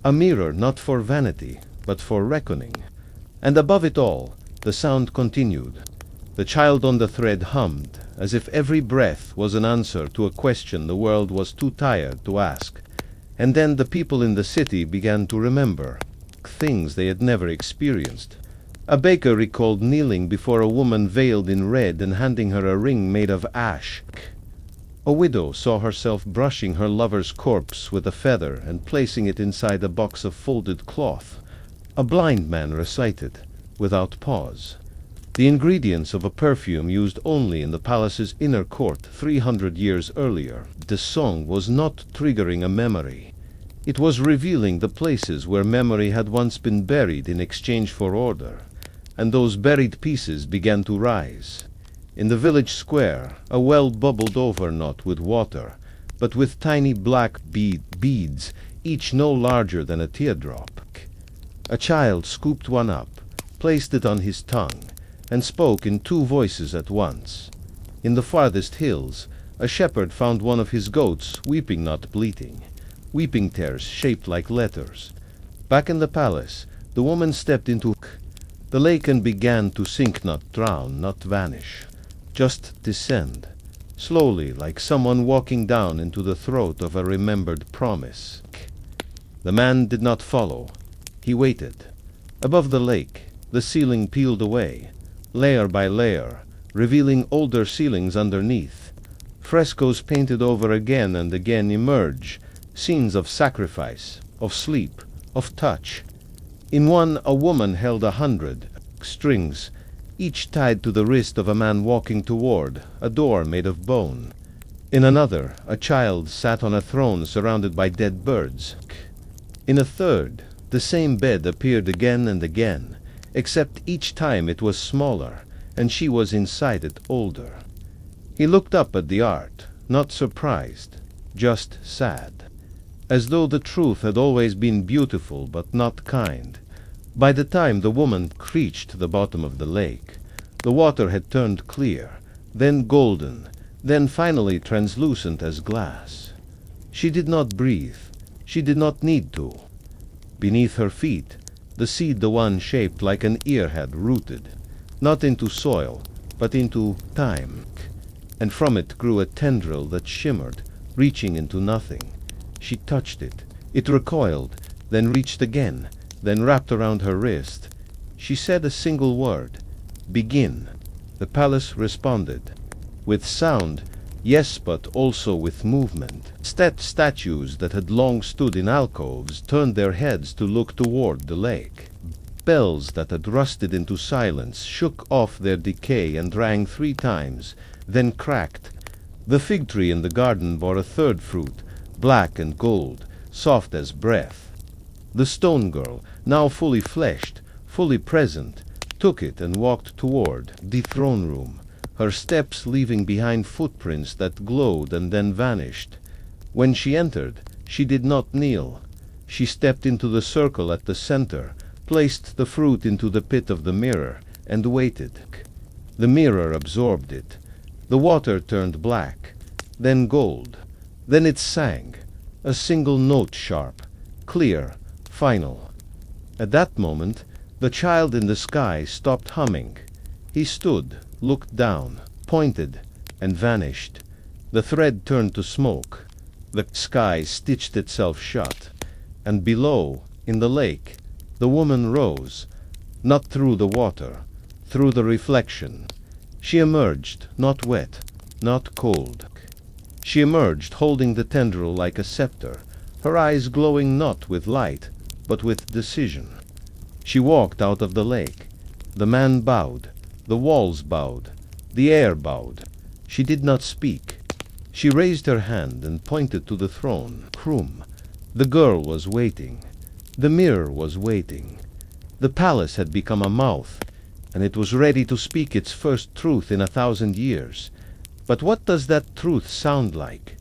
A mirror not for vanity, but for reckoning. And above it all, the sound continued. The child on the thread hummed, as if every breath was an answer to a question the world was too tired to ask. And then the people in the city began to remember things they had never experienced. A baker recalled kneeling before a woman veiled in red and handing her a ring made of ash. A widow saw herself brushing her lover's corpse with a feather and placing it inside a box of folded cloth. A blind man recited, without pause, the ingredients of a perfume used only in the palace's inner court 300 years earlier. The song was not triggering a memory. It was revealing the places where memory had once been buried in exchange for order, and those buried pieces began to rise. In the village square, a well bubbled over not with water, but with tiny black beads, each no larger than a teardrop. A child scooped one up, placed it on his tongue, and spoke in two voices at once. In the farthest hills, a shepherd found one of his goats weeping, not bleating. weeping tears shaped like letters. Back in the palace, the woman stepped into the lake and began to sink, not drown, not vanish, just descend, slowly, like someone walking down into the throat of a remembered promise. The man did not follow. He waited. Above the lake, the ceiling peeled away, layer by layer, revealing older ceilings underneath. Frescoes painted over again and again emerge, scenes of sacrifice, of sleep, of touch. In one, a woman held 100 strings, each tied to the wrist of a man walking toward a door made of bone. In another, a child sat on a throne surrounded by dead birds. In a third, the same bed appeared again and again, except each time it was smaller, and she was inside it older. He looked up at the art, not surprised, just sad, as though the truth had always been beautiful but not kind. By the time the woman reached the bottom of the lake, the water had turned clear, then golden, then finally translucent as glass. She did not breathe. She did not need to. Beneath her feet, the seed the one shaped like an ear had rooted, not into soil, but into time, and from it grew a tendril that shimmered, reaching into nothing. She touched it. It recoiled, then reached again, then wrapped around her wrist. She said a single word, "Begin." The palace responded. With sound, yes, but also with movement. Statues that had long stood in alcoves turned their heads to look toward the lake. Bells that had rusted into silence shook off their decay and rang 3 times, then cracked. The fig tree in the garden bore a third fruit, black and gold, soft as breath. The stone girl, now fully fleshed, fully present, took it and walked toward the throne room, her steps leaving behind footprints that glowed and then vanished. When she entered, she did not kneel. She stepped into the circle at the center, placed the fruit into the pit of the mirror, and waited. The mirror absorbed it. The water turned black, then gold. Then it sang, a single note sharp, clear, final. At that moment, the child in the sky stopped humming. He stood, looked down, pointed, and vanished. The thread turned to smoke. The sky stitched itself shut. And below, in the lake, the woman rose, not through the water, through the reflection. She emerged, not wet, not cold. She emerged holding the tendril like a scepter, her eyes glowing not with light, but with decision. She walked out of the lake. The man bowed. The walls bowed. The air bowed. She did not speak. She raised her hand and pointed to the throne. Krum. The girl was waiting. The mirror was waiting. The palace had become a mouth, and it was ready to speak its first truth in 1,000 years. But what does that truth sound like?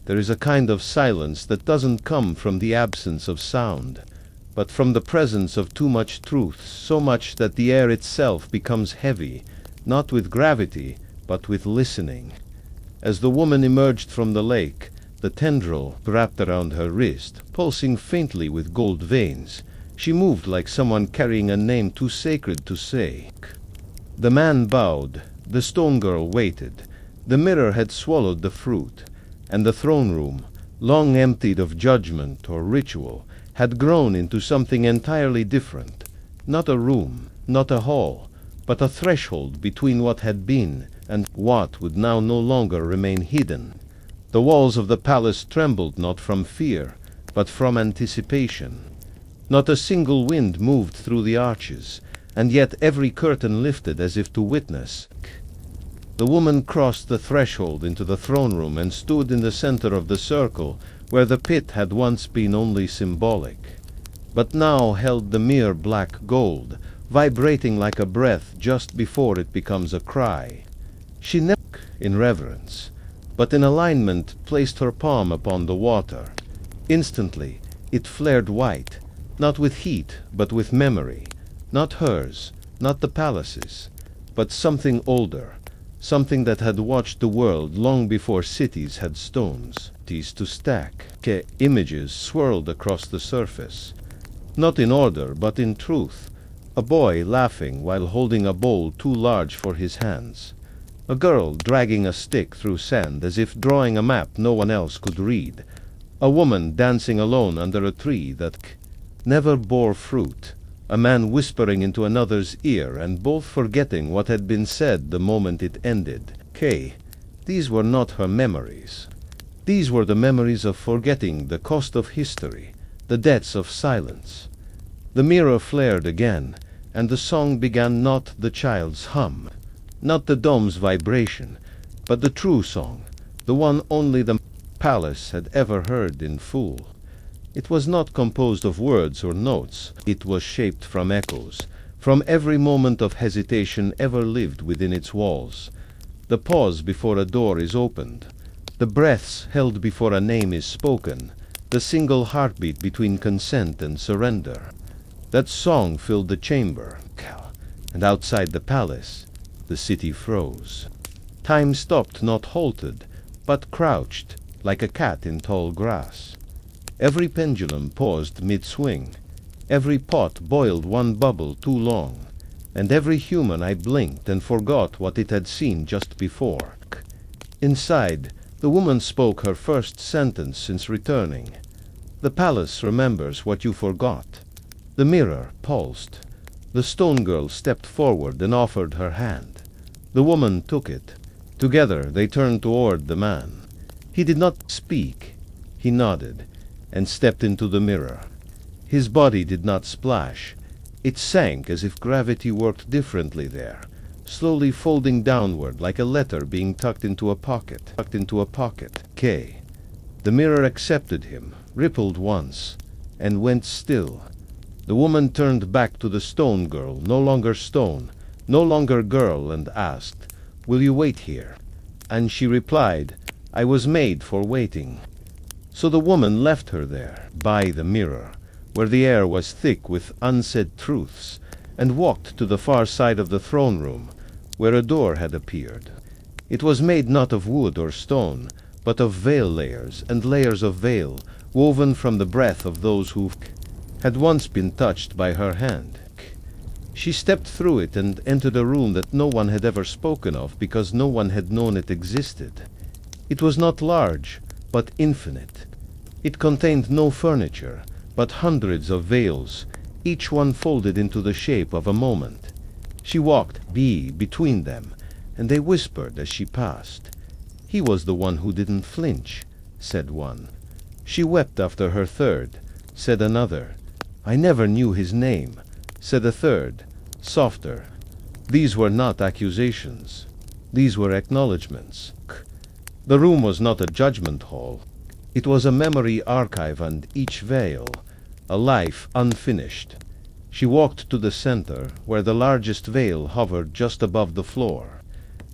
There is a kind of silence that doesn't come from the absence of sound, but from the presence of too much truth, so much that the air itself becomes heavy, not with gravity, but with listening. As the woman emerged from the lake, the tendril wrapped around her wrist, pulsing faintly with gold veins. She moved like someone carrying a name too sacred to say. The man bowed. The stone girl waited. The mirror had swallowed the fruit, and the throne room, long emptied of judgment or ritual, had grown into something entirely different. Not a room, not a hall, but a threshold between what had been and what would now no longer remain hidden. The walls of the palace trembled not from fear, but from anticipation. Not a single wind moved through the arches, and yet every curtain lifted as if to witness. The woman crossed the threshold into the throne room and stood in the center of the circle, where the pit had once been only symbolic, but now held the mere black gold, vibrating like a breath just before it becomes a cry. She knelt in reverence, but in alignment placed her palm upon the water. Instantly, it flared white, not with heat, but with memory. Not hers, not the palace's, but something older, something that had watched the world long before cities had stones, to stack. Images swirled across the surface, not in order, but in truth. A boy laughing while holding a bowl too large for his hands. A girl dragging a stick through sand as if drawing a map no one else could read. A woman dancing alone under a tree that never bore fruit. A man whispering into another's ear and both forgetting what had been said the moment it ended. These were not her memories. These were the memories of forgetting the cost of history, the debts of silence. The mirror flared again, and the song began, not the child's hum, not the dome's vibration, but the true song, the one only the palace had ever heard in full. It was not composed of words or notes. It was shaped from echoes, from every moment of hesitation ever lived within its walls. The pause before a door is opened, the breaths held before a name is spoken, the single heartbeat between consent and surrender. That song filled the chamber, and outside the palace, the city froze. Time stopped, not halted, but crouched, like a cat in tall grass. Every pendulum paused mid-swing. Every pot boiled one bubble too long. And every human eye blinked and forgot what it had seen just before. Inside, the woman spoke her first sentence since returning. The palace remembers what you forgot. The mirror pulsed. The stone girl stepped forward and offered her hand. The woman took it. Together they turned toward the man. He did not speak. He nodded and stepped into the mirror. His body did not splash. It sank as if gravity worked differently there, slowly folding downward like a letter being tucked into a pocket. The mirror accepted him, rippled once, and went still. The woman turned back to the stone girl, no longer stone, no longer girl, and asked, "Will you wait here?" And she replied, "I was made for waiting." So the woman left her there, by the mirror, where the air was thick with unsaid truths, and walked to the far side of the throne room, where a door had appeared. It was made not of wood or stone, but of veil layers and layers of veil, woven from the breath of those who had once been touched by her hand. She stepped through it and entered a room that no one had ever spoken of because no one had known it existed. It was not large, but infinite. It contained no furniture, but hundreds of veils, each one folded into the shape of a moment. She walked between them, and they whispered as she passed. "He was the one who didn't flinch," said one. "She wept after her third," said another. "I never knew his name," said a third, softer. These were not accusations. These were acknowledgments. The room was not a judgment hall. It was a memory archive, and each veil, a life unfinished. She walked to the center, where the largest veil hovered just above the floor.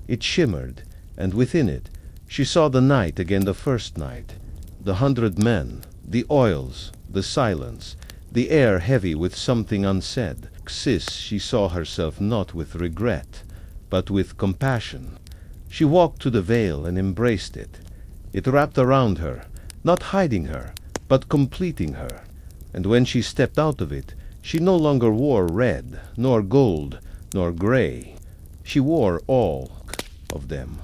It shimmered, and within it, she saw the night again, the first night. The 100 men, the oils, the silence, the air heavy with something unsaid. She saw herself not with regret, but with compassion. She walked to the veil and embraced it. It wrapped around her, not hiding her, but completing her. And when she stepped out of it, she no longer wore red, nor gold, nor gray. She wore all of them.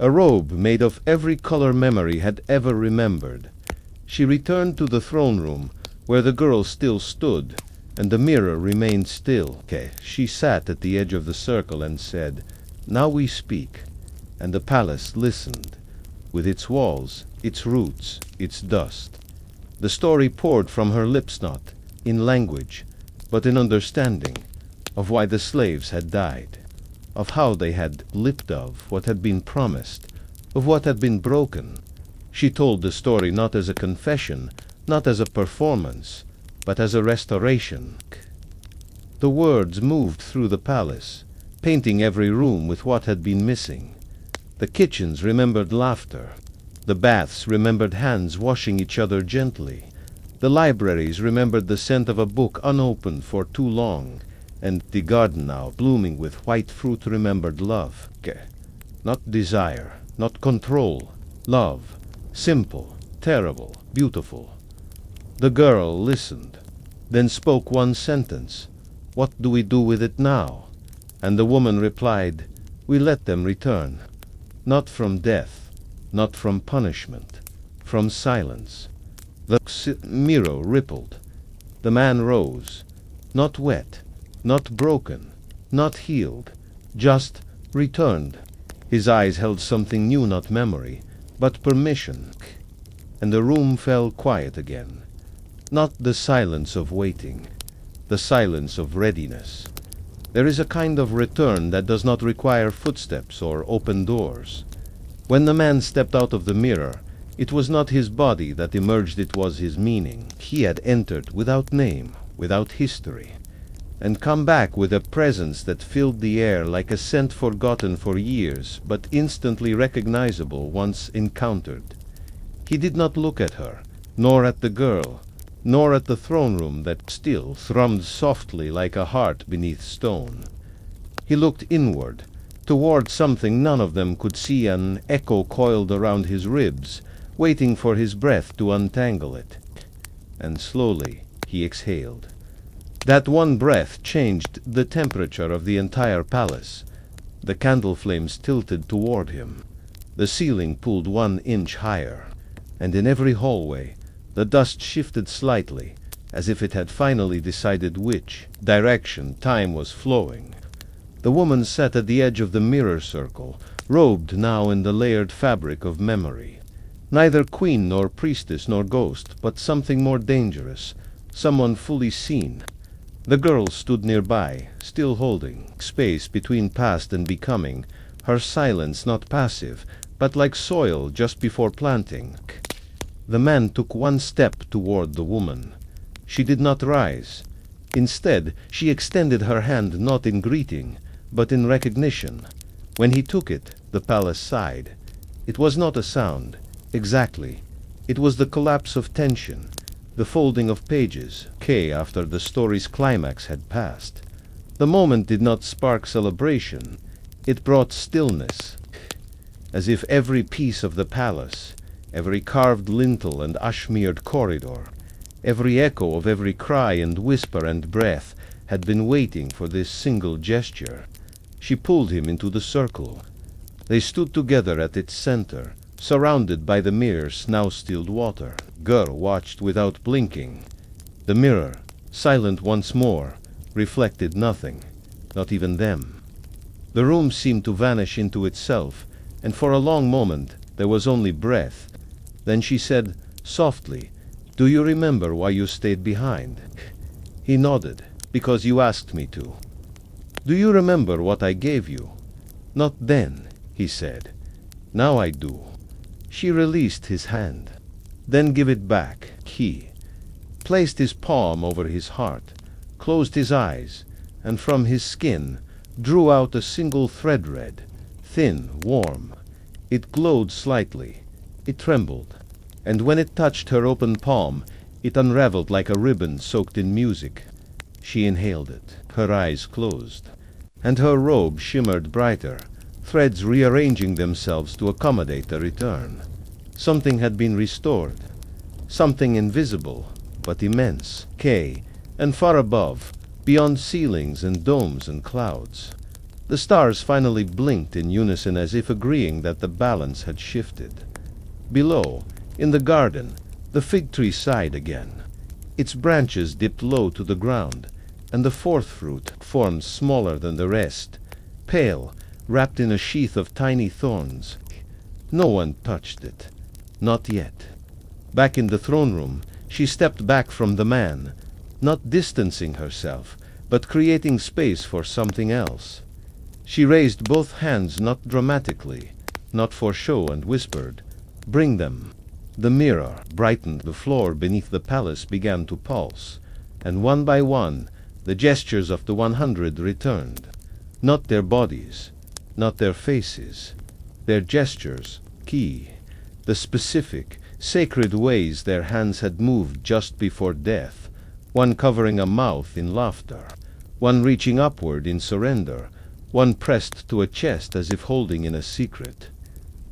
A robe made of every color memory had ever remembered. She returned to the throne room, where the girl still stood, and the mirror remained still. She sat at the edge of the circle and said, "Now we speak." And the palace listened, with its walls, its roots, its dust. The story poured from her lips, not in language, but in understanding, of why the slaves had died, of how they had lived, of what had been promised, of what had been broken. She told the story not as a confession, not as a performance, but as a restoration. The words moved through the palace, painting every room with what had been missing. The kitchens remembered laughter. The baths remembered hands washing each other gently. The libraries remembered the scent of a book unopened for too long. And the garden now, blooming with white fruit, remembered love. Not desire, not control. Love. Simple, terrible, beautiful. The girl listened, then spoke one sentence. "What do we do with it now?" And the woman replied, "We let them return. Not from death, not from punishment, from silence." The mirror rippled. The man rose, not wet, not broken, not healed, just returned. His eyes held something new, not memory, but permission. And the room fell quiet again. Not the silence of waiting, the silence of readiness. There is a kind of return that does not require footsteps or open doors. When the man stepped out of the mirror, it was not his body that emerged, it was his meaning. He had entered without name, without history, and come back with a presence that filled the air like a scent forgotten for years, but instantly recognizable once encountered. He did not look at her, nor at the girl, nor at the throne room that still thrummed softly like a heart beneath stone. He looked inward, toward something none of them could see, an echo coiled around his ribs, waiting for his breath to untangle it. And slowly he exhaled. That one breath changed the temperature of the entire palace. The candle flames tilted toward him. The ceiling pulled 1 inch higher, and in every hallway the dust shifted slightly, as if it had finally decided which direction time was flowing. The woman sat at the edge of the mirror circle, robed now in the layered fabric of memory. Neither queen nor priestess nor ghost, but something more dangerous, someone fully seen. The girl stood nearby, still holding space between past and becoming, her silence not passive, but like soil just before planting. The man took 1 step toward the woman. She did not rise. Instead, she extended her hand not in greeting, but in recognition. When he took it, the palace sighed. It was not a sound, exactly. It was the collapse of tension, the folding of pages, after the story's climax had passed. The moment did not spark celebration. It brought stillness, as if every piece of the palace, every carved lintel and ash-smeared corridor, every echo of every cry and whisper and breath had been waiting for this single gesture. She pulled him into the circle. They stood together at its center, surrounded by the mirror's now stilled water. Girl watched without blinking. The mirror, silent once more, reflected nothing, not even them. The room seemed to vanish into itself, and for a long moment there was only breath. Then she said, softly, "Do you remember why you stayed behind?" He nodded, "Because you asked me to." "Do you remember what I gave you?" "Not then," he said. "Now I do." She released his hand. "Then give it back." He placed his palm over his heart, closed his eyes, and from his skin drew out a single thread red, thin, warm. It glowed slightly. It trembled, and when it touched her open palm, it unraveled like a ribbon soaked in music. She inhaled it, her eyes closed, and her robe shimmered brighter, threads rearranging themselves to accommodate the return. Something had been restored, something invisible, but immense, and far above, beyond ceilings and domes and clouds. The stars finally blinked in unison as if agreeing that the balance had shifted. Below, in the garden, the fig tree sighed again. Its branches dipped low to the ground, and the 4th fruit formed smaller than the rest, pale, wrapped in a sheath of tiny thorns. No one touched it. Not yet. Back in the throne room, she stepped back from the man, not distancing herself, but creating space for something else. She raised both hands not dramatically, not for show, and whispered, "Bring them." The mirror brightened. The floor beneath the palace began to pulse, and one by one the gestures of the 100 returned. Not their bodies, not their faces, their gestures, the specific, sacred ways their hands had moved just before death, one covering a mouth in laughter, one reaching upward in surrender, one pressed to a chest as if holding in a secret.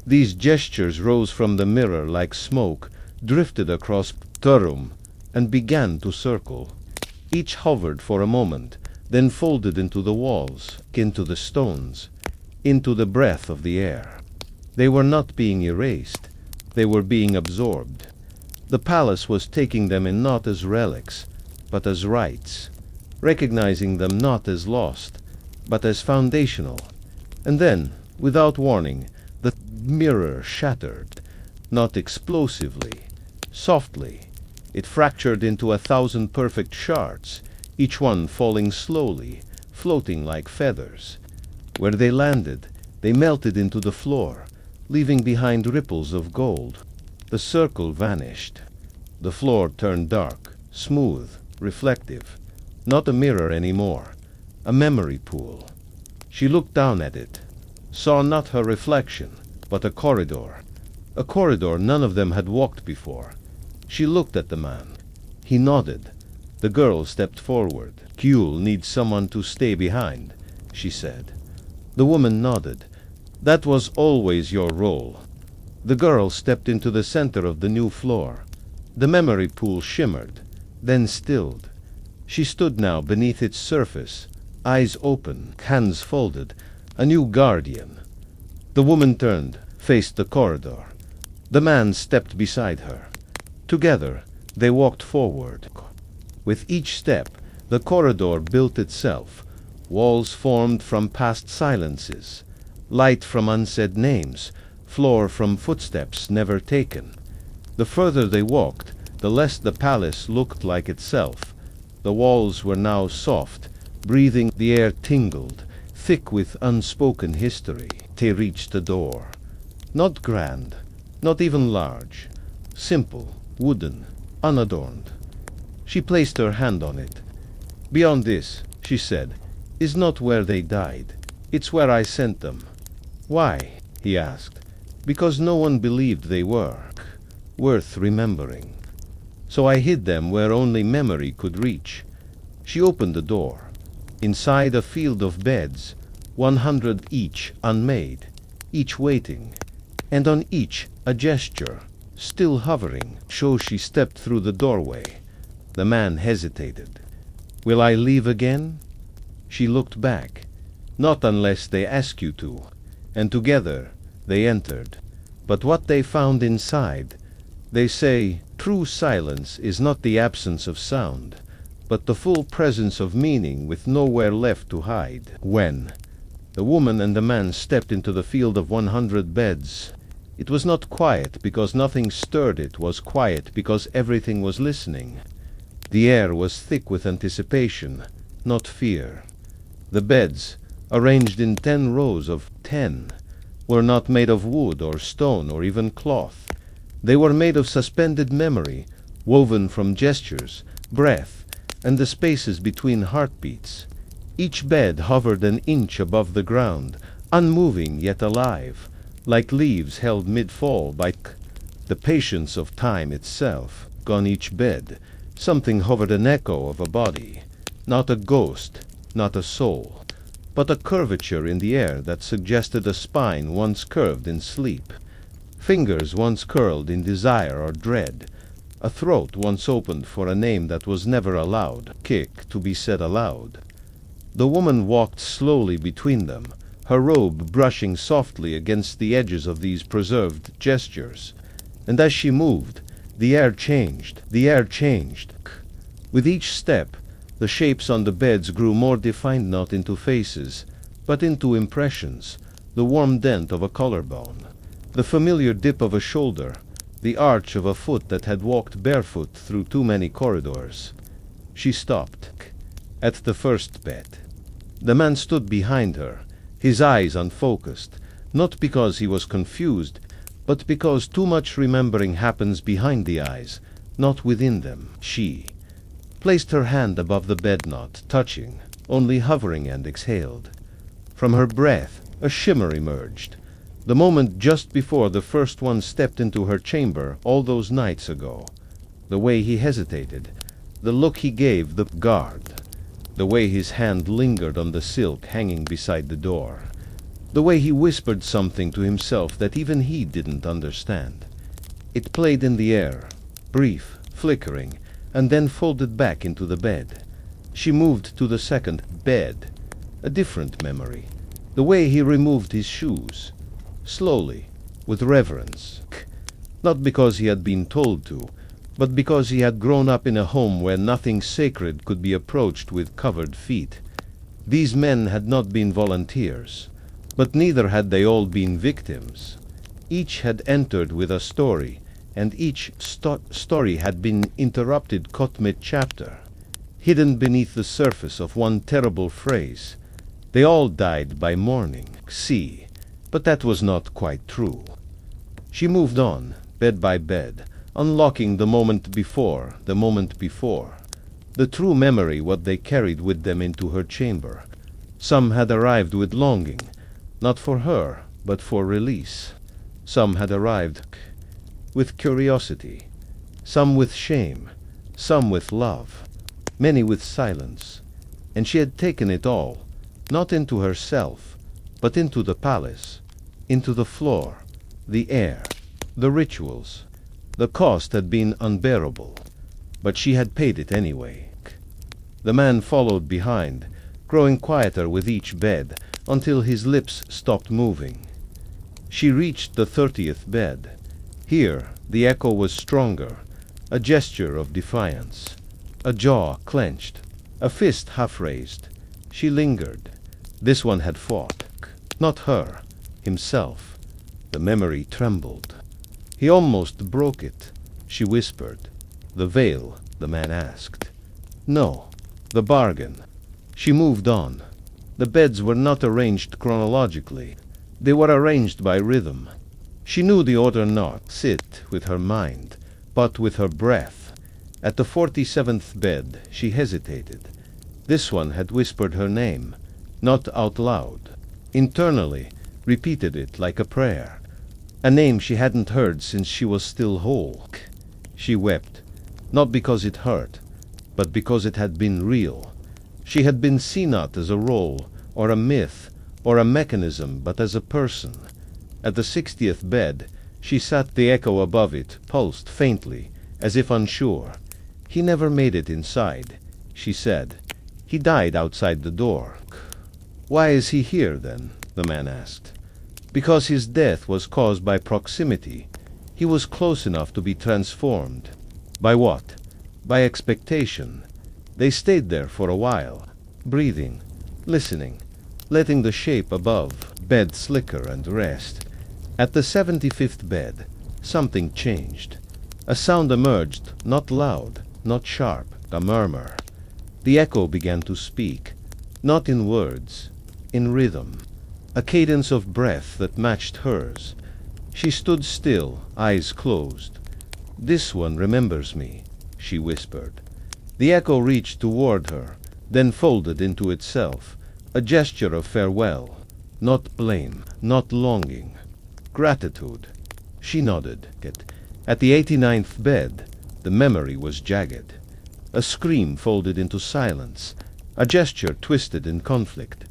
These gestures rose from the mirror like smoke, drifted across the room, and began to circle. Each hovered for a moment, then folded into the walls, into the stones, into the breath of the air. They were not being erased, they were being absorbed. The palace was taking them in not as relics, but as rites, recognizing them not as lost, but as foundational. And then, without warning, the mirror shattered, not explosively, softly. It fractured into 1,000 perfect shards, each one falling slowly, floating like feathers. Where they landed, they melted into the floor, leaving behind ripples of gold. The circle vanished. The floor turned dark, smooth, reflective. Not a mirror anymore, a memory pool. She looked down at it, saw not her reflection, but a corridor none of them had walked before. She looked at the man. He nodded. The girl stepped forward. "Keyhole needs someone to stay behind," she said. The woman nodded. "That was always your role." The girl stepped into the center of the new floor. The memory pool shimmered, then stilled. She stood now beneath its surface, eyes open, hands folded, a new guardian. The woman turned, faced the corridor. The man stepped beside her. Together, they walked forward. With each step, the corridor built itself. Walls formed from past silences, light from unsaid names, floor from footsteps never taken. The further they walked, the less the palace looked like itself. The walls were now soft, breathing. The air tingled, thick with unspoken history. They reached the door. Not grand, not even large. Simple, wooden, unadorned. She placed her hand on it. "Beyond this," she said, "is not where they died. It's where I sent them." "Why?" he asked. "Because no one believed they were worth remembering. So I hid them where only memory could reach." She opened the door. Inside a field of beds, 100 each unmade, each waiting, and on each a gesture, still hovering. So she stepped through the doorway. The man hesitated. "Will I leave again?" She looked back. "Not unless they ask you to." And together they entered. But what they found inside, they say, true silence is not the absence of sound, but the full presence of meaning with nowhere left to hide. When the woman and the man stepped into the field of 100 beds, it was not quiet because nothing stirred. It was quiet because everything was listening. The air was thick with anticipation, not fear. The beds, arranged in 10 rows of 10, were not made of wood or stone or even cloth. They were made of suspended memory, woven from gestures, breath, and the spaces between heartbeats. Each bed hovered an inch above the ground, unmoving yet alive, like leaves held mid-fall by the patience of time itself. On each bed, something hovered, an echo of a body, not a ghost, not a soul, but a curvature in the air that suggested a spine once curved in sleep, fingers once curled in desire or dread, a throat once opened for a name that was never allowed, to be said aloud. The woman walked slowly between them, her robe brushing softly against the edges of these preserved gestures, and as she moved, the air changed. With each step, the shapes on the beds grew more defined, not into faces, but into impressions, the warm dent of a collarbone, the familiar dip of a shoulder, the arch of a foot that had walked barefoot through too many corridors. She stopped at the first bed. The man stood behind her, his eyes unfocused, not because he was confused, but because too much remembering happens behind the eyes, not within them. She placed her hand above the bed, not touching, only hovering, and exhaled. From her breath, a shimmer emerged. The moment just before the first one stepped into her chamber all those nights ago. The way he hesitated, the look he gave the guard. The way his hand lingered on the silk hanging beside the door. The way he whispered something to himself that even he didn't understand. It played in the air, brief, flickering, and then folded back into the bed. She moved to the second bed. A different memory. The way he removed his shoes. Slowly, with reverence. Not because he had been told to, but because he had grown up in a home where nothing sacred could be approached with covered feet. These men had not been volunteers, but neither had they all been victims. Each had entered with a story, and each story had been interrupted caught mid-chapter, hidden beneath the surface of one terrible phrase. They all died by morning. See, but that was not quite true. She moved on, bed by bed, unlocking the moment before, the true memory what they carried with them into her chamber. Some had arrived with longing, not for her, but for release. Some had arrived with curiosity, some with shame, some with love, many with silence. And she had taken it all, not into herself, but into the palace, into the floor, the air, the rituals. The cost had been unbearable, but she had paid it anyway. The man followed behind, growing quieter with each bed, until his lips stopped moving. She reached the 30th bed. Here, the echo was stronger, a gesture of defiance, a jaw clenched, a fist half-raised. She lingered. This one had fought. Not her, himself. The memory trembled. He almost broke it. She whispered. The veil, the man asked. No, the bargain. She moved on. The beds were not arranged chronologically. They were arranged by rhythm. She knew the order not sit with her mind, but with her breath. At the 47th bed, she hesitated. This one had whispered her name, not out loud. Internally, repeated it like a prayer. A name she hadn't heard since she was still whole. She wept, not because it hurt, but because it had been real. She had been seen not as a role, or a myth, or a mechanism, but as a person. At the 60th bed, she sat the echo above it, pulsed faintly, as if unsure. He never made it inside, she said. He died outside the door. Why is he here, then? The man asked. Because his death was caused by proximity. He was close enough to be transformed. By what? By expectation. They stayed there for a while, breathing, listening, letting the shape above bed slicker and rest. At the 75th bed, something changed. A sound emerged, not loud, not sharp, a murmur. The echo began to speak, not in words, in rhythm. A cadence of breath that matched hers. She stood still, eyes closed. This one remembers me, she whispered. The echo reached toward her, then folded into itself, a gesture of farewell, not blame, not longing. Gratitude. She nodded. At the 89th bed, the memory was jagged. A scream folded into silence, a gesture twisted in conflict.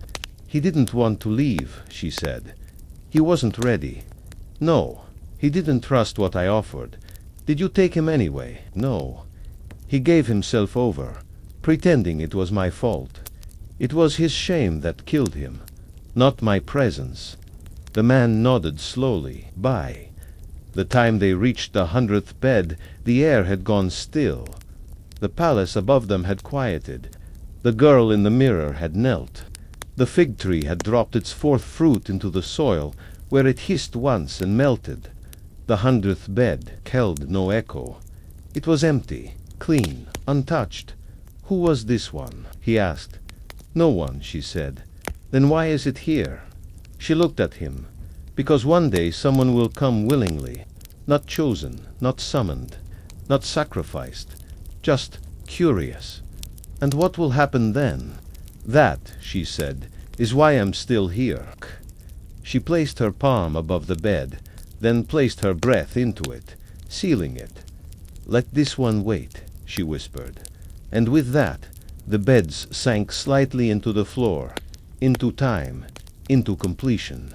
He didn't want to leave, she said. He wasn't ready. No, he didn't trust what I offered. Did you take him anyway? No. He gave himself over, pretending it was my fault. It was his shame that killed him, not my presence. The man nodded slowly. Bye. The time they reached the 100th bed, the air had gone still. The palace above them had quieted. The girl in the mirror had knelt. The fig tree had dropped its fourth fruit into the soil, where it hissed once and melted. The 100th bed held no echo. It was empty, clean, untouched. Who was this one? He asked. No one, she said. Then why is it here? She looked at him. Because one day someone will come willingly, not chosen, not summoned, not sacrificed, just curious. And what will happen then? That, she said, is why I'm still here. She placed her palm above the bed, then placed her breath into it, sealing it. Let this one wait, she whispered. And with that, The beds sank slightly into the floor, into time, into completion.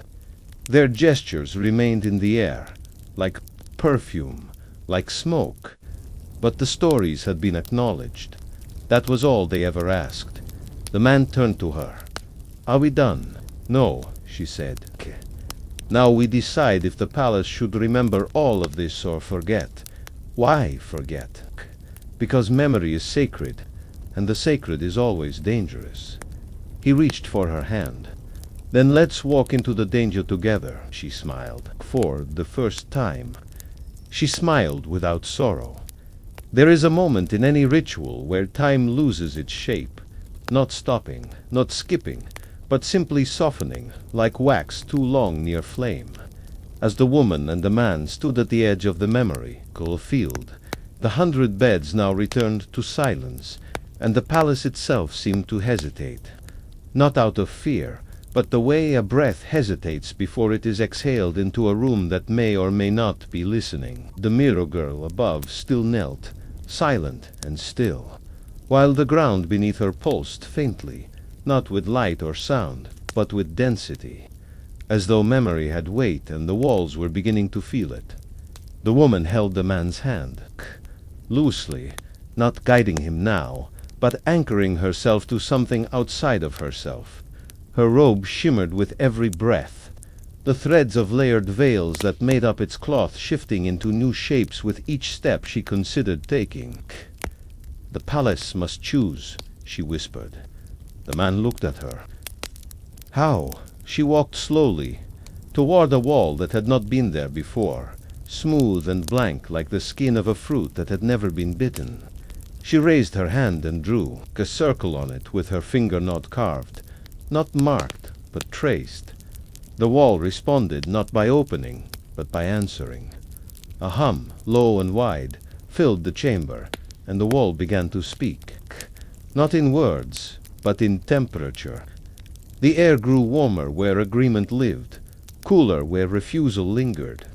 Their gestures remained in the air, like perfume, like smoke. But the stories had been acknowledged. That was all they ever asked. The man turned to her. "Are we done?" "No," she said. "Now we decide if the palace should remember all of this or forget." "Why forget?" "Because memory is sacred, and the sacred is always dangerous." He reached for her hand. "Then let's walk into the danger together," she smiled, for the first time. She smiled without sorrow. There is a moment in any ritual where time loses its shape, not stopping, not skipping, but simply softening, like wax too long near flame. As the woman and the man stood at the edge of the memorial field, the 100 beds now returned to silence, and the palace itself seemed to hesitate. Not out of fear, but the way a breath hesitates before it is exhaled into a room that may or may not be listening. The mirror girl above still knelt, silent and still, while the ground beneath her pulsed faintly, not with light or sound, but with density, as though memory had weight and the walls were beginning to feel it. The woman held the man's hand, loosely, not guiding him now, but anchoring herself to something outside of herself. Her robe shimmered with every breath, the threads of layered veils that made up its cloth shifting into new shapes with each step she considered taking. "The palace must choose," she whispered. The man looked at her. "How?" She walked slowly, toward a wall that had not been there before, smooth and blank like the skin of a fruit that had never been bitten. She raised her hand and drew a circle on it with her finger not carved, not marked, but traced. The wall responded not by opening, but by answering. A hum, low and wide, filled the chamber, and the wall began to speak. Not in words, but in temperature. The air grew warmer where agreement lived, cooler where refusal lingered.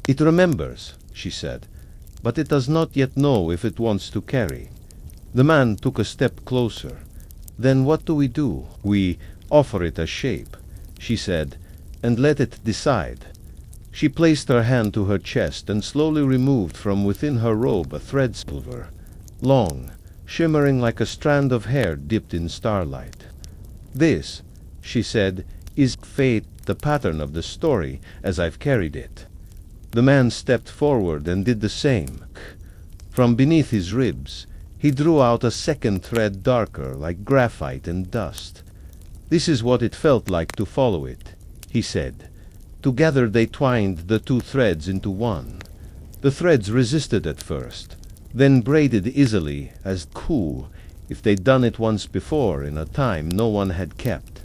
"It remembers," she said, "but it does not yet know if it wants to carry." The man took a step closer. "Then what do we do?" "We offer it a shape," she said, "and let it decide." She placed her hand to her chest and slowly removed from within her robe a thread silver, long, shimmering like a strand of hair dipped in starlight. "This," she said, "is fate, the pattern of the story as I've carried it." The man stepped forward and did the same. From beneath his ribs, he drew out a second thread darker, like graphite and dust. "This is what it felt like to follow it," he said. Together they twined the two threads into one. The threads resisted at first, then braided easily as cool, if they'd done it once before in a time no one had kept.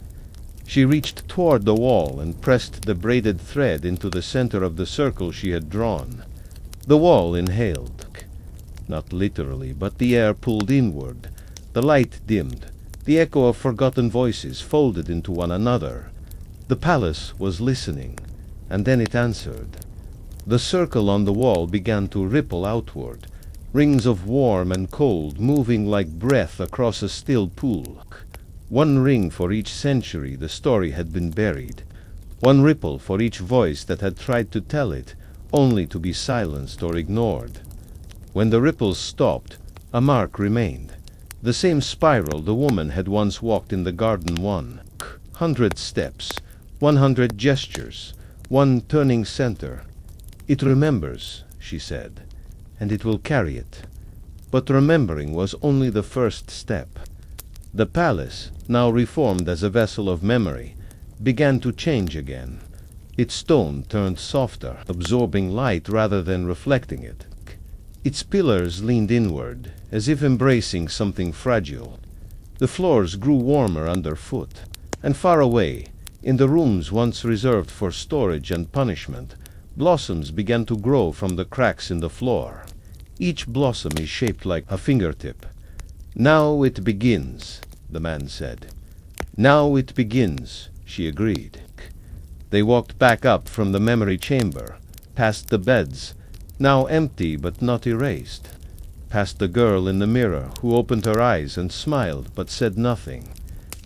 She reached toward the wall and pressed the braided thread into the center of the circle she had drawn. The wall inhaled. Not literally, but the air pulled inward. The light dimmed. The echo of forgotten voices folded into one another. The palace was listening, and then it answered. The circle on the wall began to ripple outward, rings of warm and cold moving like breath across a still pool. One ring for each century the story had been buried, one ripple for each voice that had tried to tell it, only to be silenced or ignored. When the ripples stopped, a mark remained. The same spiral the woman had once walked in the garden. 100 steps, 100 gestures, one turning center. "It remembers," she said, "and it will carry it." But remembering was only the first step. The palace, now reformed as a vessel of memory, began to change again. Its stone turned softer, absorbing light rather than reflecting it. Its pillars leaned inward, as if embracing something fragile. The floors grew warmer underfoot, and far away, in the rooms once reserved for storage and punishment, blossoms began to grow from the cracks in the floor. Each blossom is shaped like a fingertip. "Now it begins," the man said. "Now it begins," she agreed. They walked back up from the memory chamber, past the beds, now empty but not erased, past the girl in the mirror who opened her eyes and smiled but said nothing,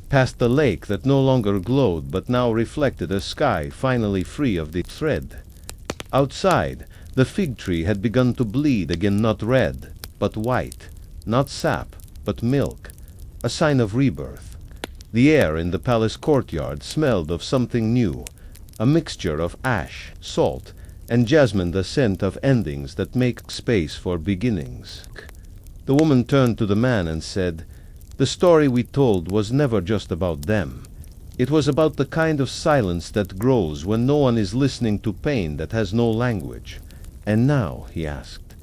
past the lake that no longer glowed but now reflected a sky finally free of the thread. Outside, the fig tree had begun to bleed again, not red, but white, not sap, but milk, a sign of rebirth. The air in the palace courtyard smelled of something new, a mixture of ash, salt, and jasmine, the scent of endings that make space for beginnings. The woman turned to the man and said, "The story we told was never just about them. It was about the kind of silence that grows when no one is listening to pain that has no language." "And now?" he asked.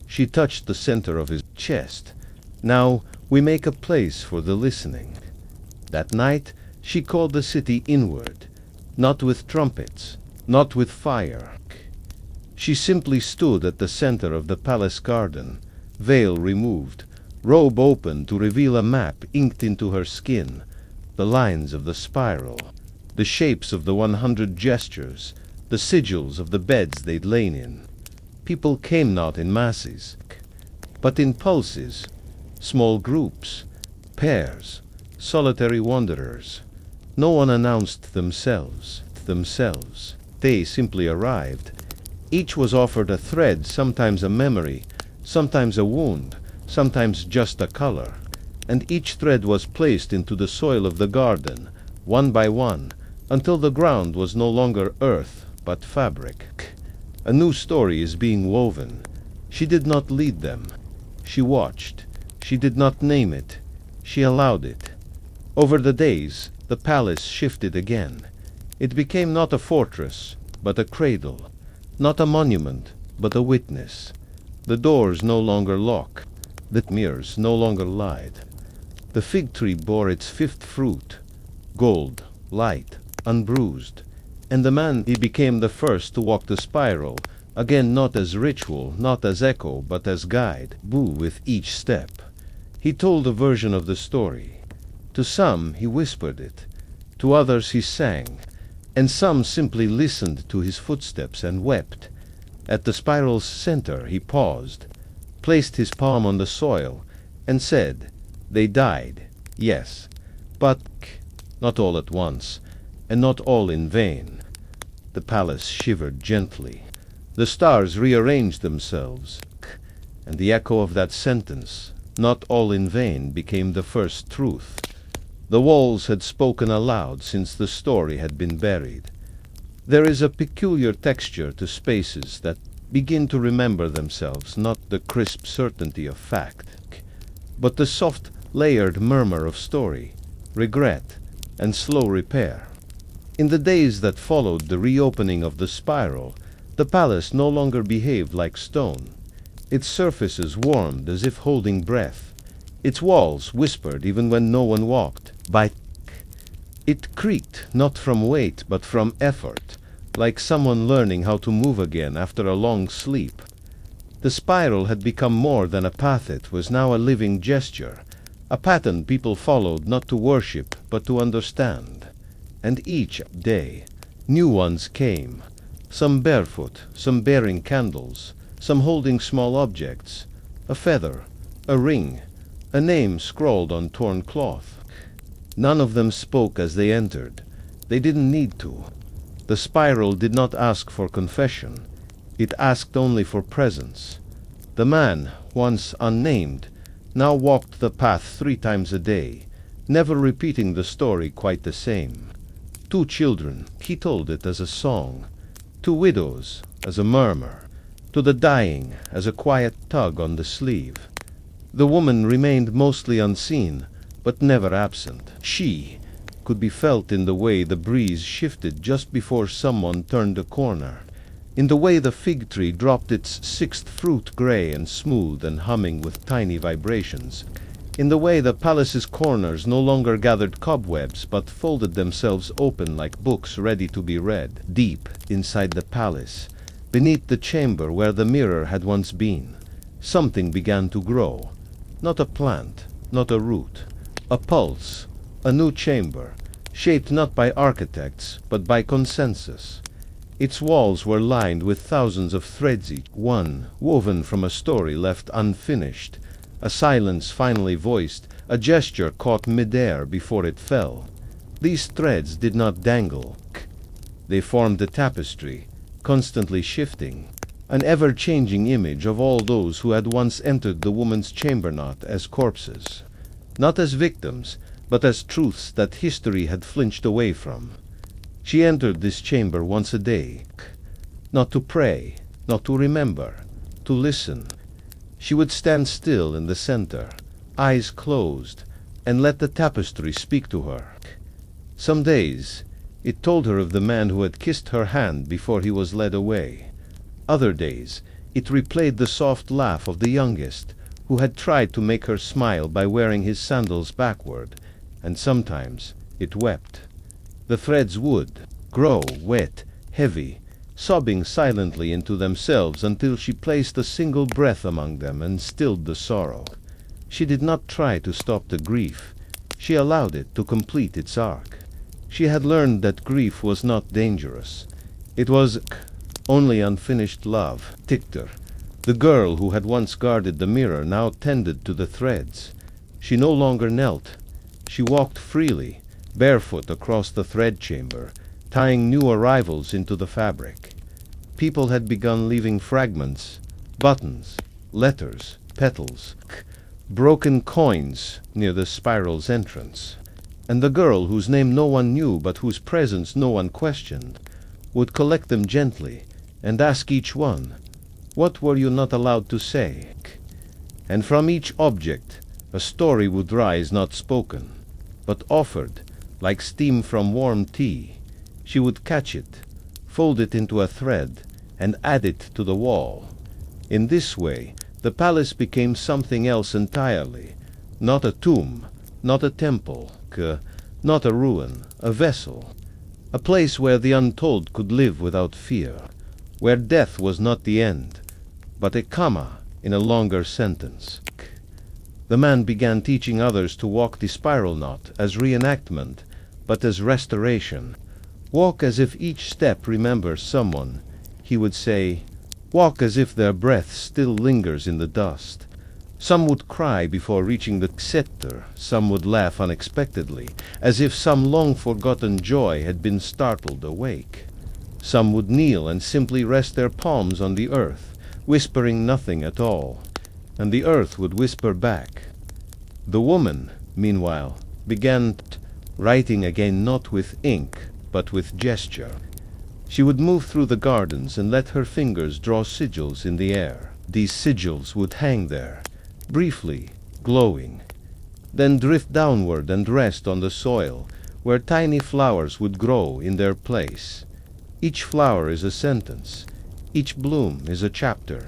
She touched the center of his chest. "Now we make a place for the listening." That night she called the city inward, not with trumpets, not with fire. She simply stood at the center of the palace garden, veil removed, robe open to reveal a map inked into her skin, the lines of the spiral, the shapes of the 100 gestures, the sigils of the beds they'd lain in. People came not in masses, but in pulses, small groups, pairs, solitary wanderers. No one announced themselves. They simply arrived. Each was offered a thread, sometimes a memory, sometimes a wound, sometimes just a color. And each thread was placed into the soil of the garden, one by one, until the ground was no longer earth, but fabric. A new story is being woven. She did not lead them. She watched. She did not name it. She allowed it. Over the days, the palace shifted again. It became not a fortress, but a cradle. Not a monument, but a witness. The doors no longer lock. The mirrors no longer lied. The fig tree bore its 5th fruit, gold, light, unbruised. And the man, he became the first to walk the spiral, again not as ritual, not as echo, but as guide, with each step. He told a version of the story. To some he whispered it, to others he sang, and some simply listened to his footsteps and wept. At the spiral's center he paused, placed his palm on the soil, and said, "They died, yes, but not all at once, and not all in vain." The palace shivered gently. The stars rearranged themselves, and the echo of that sentence, "not all in vain," became the first truth. The walls had spoken aloud since the story had been buried. There is a peculiar texture to spaces that begin to remember themselves, not the crisp certainty of fact, but the soft, layered murmur of story, regret, and slow repair. In the days that followed the reopening of the spiral, the palace no longer behaved like stone. Its surfaces warmed as if holding breath. Its walls whispered even when no one walked. It creaked not from weight but from effort, like someone learning how to move again after a long sleep. The spiral had become more than a path. It was now a living gesture, a pattern people followed not to worship but to understand. And each day, new ones came, some barefoot, some bearing candles, some holding small objects, a feather, a ring, a name scrawled on torn cloth. None of them spoke as they entered. They didn't need to. The spiral did not ask for confession. It asked only for presence. The man, once unnamed, now walked the path 3 times a day, never repeating the story quite the same. 2 children, he told it as a song. 2 widows, as a murmur. To the dying, as a quiet tug on the sleeve. The woman remained mostly unseen, but never absent. She could be felt in the way the breeze shifted just before someone turned a corner, in the way the fig tree dropped its 6th fruit, gray and smooth and humming with tiny vibrations, in the way the palace's corners no longer gathered cobwebs but folded themselves open like books ready to be read. Deep inside the palace, beneath the chamber where the mirror had once been, something began to grow. Not a plant, not a root, a pulse, a new chamber, shaped not by architects, but by consensus. Its walls were lined with thousands of threads, each one woven from a story left unfinished, a silence finally voiced, a gesture caught mid-air before it fell. These threads did not dangle. They formed a tapestry, constantly shifting, an ever-changing image of all those who had once entered the woman's chamber, not as corpses, not as victims, but as truths that history had flinched away from. She entered this chamber once a day, not to pray, not to remember, to listen. She would stand still in the center, eyes closed, and let the tapestry speak to her. Some days, it told her of the man who had kissed her hand before he was led away. Other days, it replayed the soft laugh of the youngest, who had tried to make her smile by wearing his sandals backward, and sometimes it wept. The threads would grow wet, heavy, sobbing silently into themselves until she placed a single breath among them and stilled the sorrow. She did not try to stop the grief. She allowed it to complete its arc. She had learned that grief was not dangerous. It was only unfinished love. Tictor, the girl who had once guarded the mirror, now tended to the threads. She no longer knelt. She walked freely, barefoot across the thread chamber, tying new arrivals into the fabric. People had begun leaving fragments, buttons, letters, petals, broken coins near the spiral's entrance. And the girl, whose name no one knew but whose presence no one questioned, would collect them gently and ask each one, "What were you not allowed to say?" And from each object a story would rise, not spoken, but offered, like steam from warm tea. She would catch it, fold it into a thread, and add it to the wall. In this way, the palace became something else entirely, not a tomb, not a temple, not a ruin, a vessel, a place where the untold could live without fear, where death was not the end, but a comma in a longer sentence. The man began teaching others to walk the spiral not as reenactment, but as restoration. Walk as if each step remembers someone, he would say. Walk as if their breath still lingers in the dust. Some would cry before reaching the scepter, some would laugh unexpectedly, as if some long-forgotten joy had been startled awake. Some would kneel and simply rest their palms on the earth, whispering nothing at all, and the earth would whisper back. The woman, meanwhile, began writing again, not with ink, but with gesture. She would move through the gardens and let her fingers draw sigils in the air. These sigils would hang there, briefly, glowing, then drift downward and rest on the soil, where tiny flowers would grow in their place. Each flower is a sentence. Each bloom is a chapter.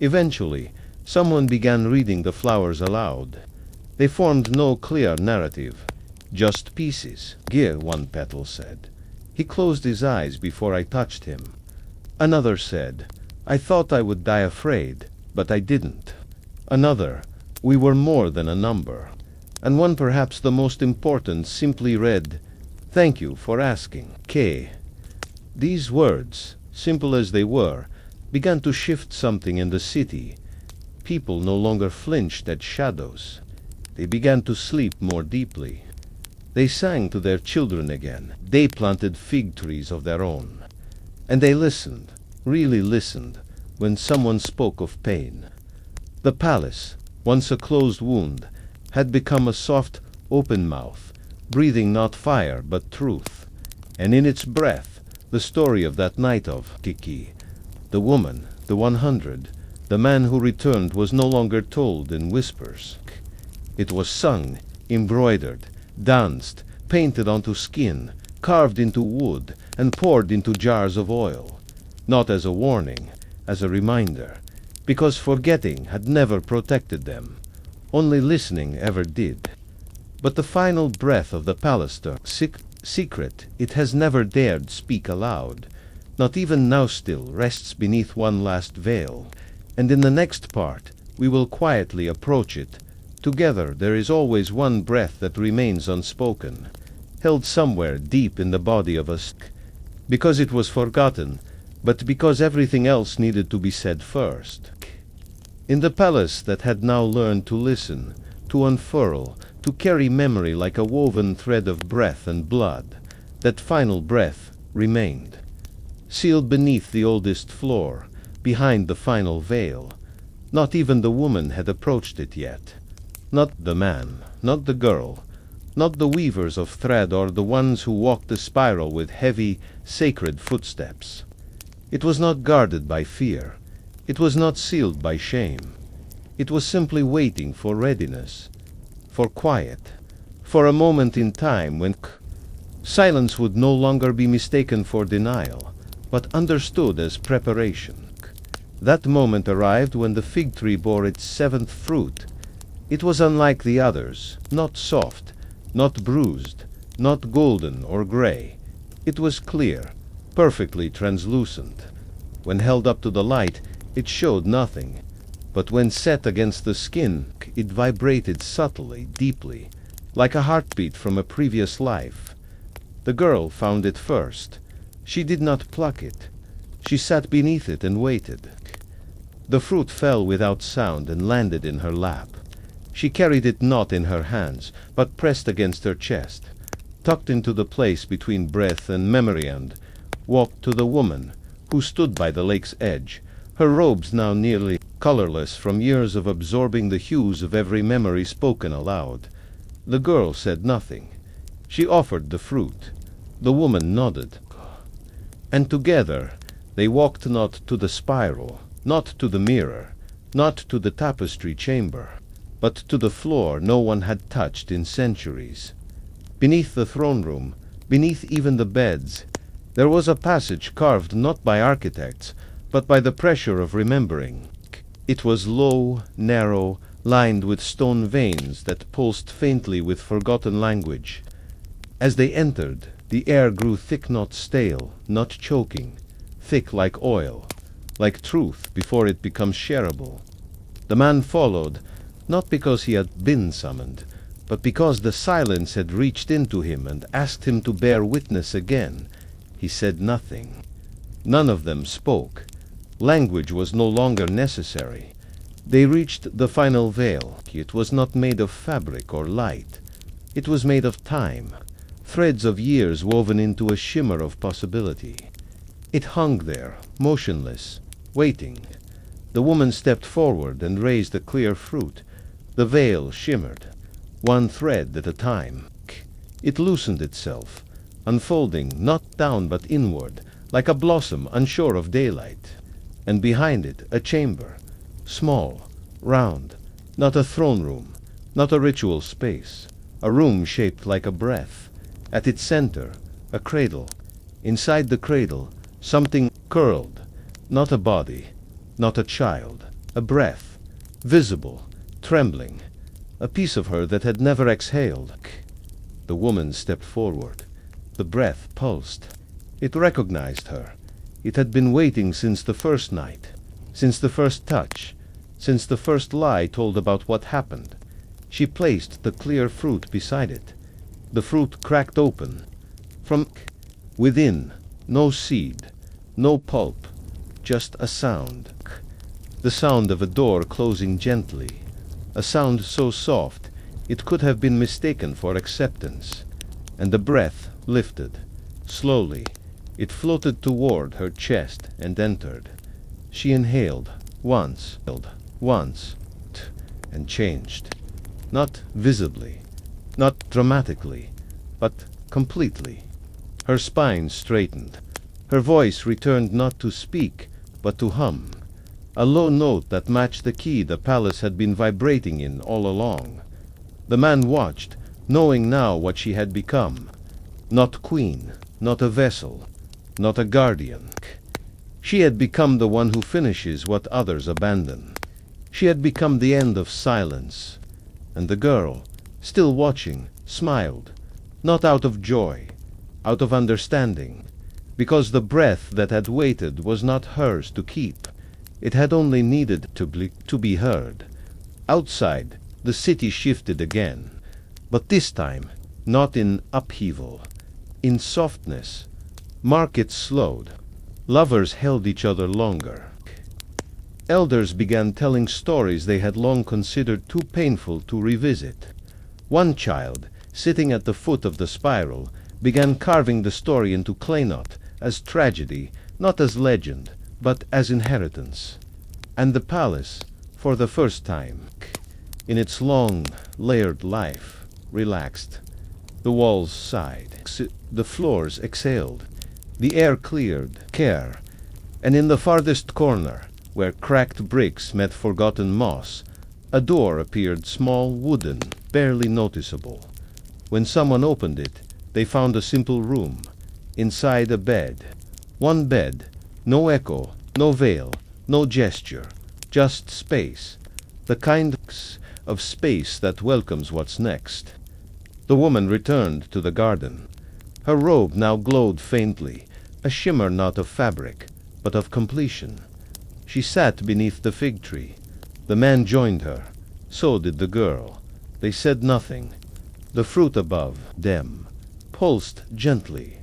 Eventually, someone began reading the flowers aloud. They formed no clear narrative, just pieces. "Here," one petal said. "He closed his eyes before I touched him." Another said, "I thought I would die afraid, but I didn't." Another, "We were more than a number." And one, perhaps the most important, simply read, "Thank you for asking, K." These words, simple as they were, began to shift something in the city. People no longer flinched at shadows. They began to sleep more deeply. They sang to their children again. They planted fig trees of their own. And they listened, really listened, when someone spoke of pain. The palace, once a closed wound, had become a soft, open mouth, breathing not fire but truth. And in its breath, the story of that night of Kiki, the woman, the 100, the man who returned, was no longer told in whispers. It was sung, embroidered, danced, painted onto skin, carved into wood, and poured into jars of oil, not as a warning, as a reminder, because forgetting had never protected them. Only listening ever did. But the final breath of the palace secret it has never dared speak aloud, not even now still rests beneath one last veil, and in the next part we will quietly approach it. Together there is always one breath that remains unspoken, held somewhere deep in the body of us. because it was forgotten, but because everything else needed to be said first. In the palace that had now learned to listen, to unfurl, to carry memory like a woven thread of breath and blood, that final breath remained. Sealed beneath the oldest floor, behind the final veil. Not even the woman had approached it yet. Not the man, not the girl, not the weavers of thread or the ones who walked the spiral with heavy, sacred footsteps. It was not guarded by fear. It was not sealed by shame. It was simply waiting for readiness, for quiet, for a moment in time when silence would no longer be mistaken for denial, but understood as preparation. That moment arrived when the fig tree bore its seventh fruit. It was unlike the others, not soft, not bruised, not golden or gray. It was clear, perfectly translucent. When held up to the light, it showed nothing, but when set against the skin, it vibrated subtly, deeply, like a heartbeat from a previous life. The girl found it first. She did not pluck it. She sat beneath it and waited. The fruit fell without sound and landed in her lap. She carried it not in her hands, but pressed against her chest, tucked into the place between breath and memory, and walked to the woman, who stood by the lake's edge, her robes now nearly colorless from years of absorbing the hues of every memory spoken aloud. The girl said nothing. She offered the fruit. The woman nodded. And together they walked not to the spiral, not to the mirror, not to the tapestry chamber, but to the floor no one had touched in centuries. Beneath the throne room, beneath even the beds, there was a passage carved not by architects, but by the pressure of remembering. It was low, narrow, lined with stone veins that pulsed faintly with forgotten language. As they entered, the air grew thick, not stale, not choking, thick like oil, like truth before it becomes shareable. The man followed, not because he had been summoned, but because the silence had reached into him and asked him to bear witness again. He said nothing. None of them spoke. Language was no longer necessary. They reached the final veil. It was not made of fabric or light. It was made of time, threads of years woven into a shimmer of possibility. It hung there, motionless, waiting. The woman stepped forward and raised a clear fruit. The veil shimmered, one thread at a time. It loosened itself, unfolding not down but inward, like a blossom unsure of daylight. And behind it a chamber, small, round, not a throne room, not a ritual space, a room shaped like a breath. At its center, a cradle. Inside the cradle, something curled, not a body, not a child, a breath, visible, trembling, a piece of her that had never exhaled. The woman stepped forward. The breath pulsed. It recognized her. It had been waiting since the first night, since the first touch, since the first lie told about what happened. She placed the clear fruit beside it. The fruit cracked open. From within, no seed, no pulp, just a sound. The sound of a door closing gently. A sound so soft it could have been mistaken for acceptance. And the breath lifted. Slowly, it floated toward her chest and entered. She inhaled, once, and changed. Not visibly, not dramatically, but completely. Her spine straightened. Her voice returned not to speak, but to hum. A low note that matched the key the palace had been vibrating in all along. The man watched, knowing now what she had become. Not queen, not a vessel, not a guardian. She had become the one who finishes what others abandon. She had become the end of silence. And the girl, still watching, smiled, not out of joy, out of understanding, because the breath that had waited was not hers to keep. It had only needed to be heard. Outside, the city shifted again, but this time not in upheaval, in softness, Markets slowed. Lovers held each other longer. Elders began telling stories they had long considered too painful to revisit. One child, sitting at the foot of the spiral, began carving the story into claynut as tragedy, not as legend, but as inheritance. And the palace, for the first time, in its long, layered life, relaxed. The walls sighed. The floors exhaled. The air cleared, care. And in the farthest corner, where cracked bricks met forgotten moss, a door appeared, small, wooden, barely noticeable. When someone opened it, they found a simple room. Inside a bed. One bed. No echo, no veil, no gesture. Just space. The kind of space that welcomes what's next. The woman returned to the garden. Her robe now glowed faintly, a shimmer not of fabric, but of completion. She sat beneath the fig tree. The man joined her. So did the girl. They said nothing. The fruit above them pulsed gently,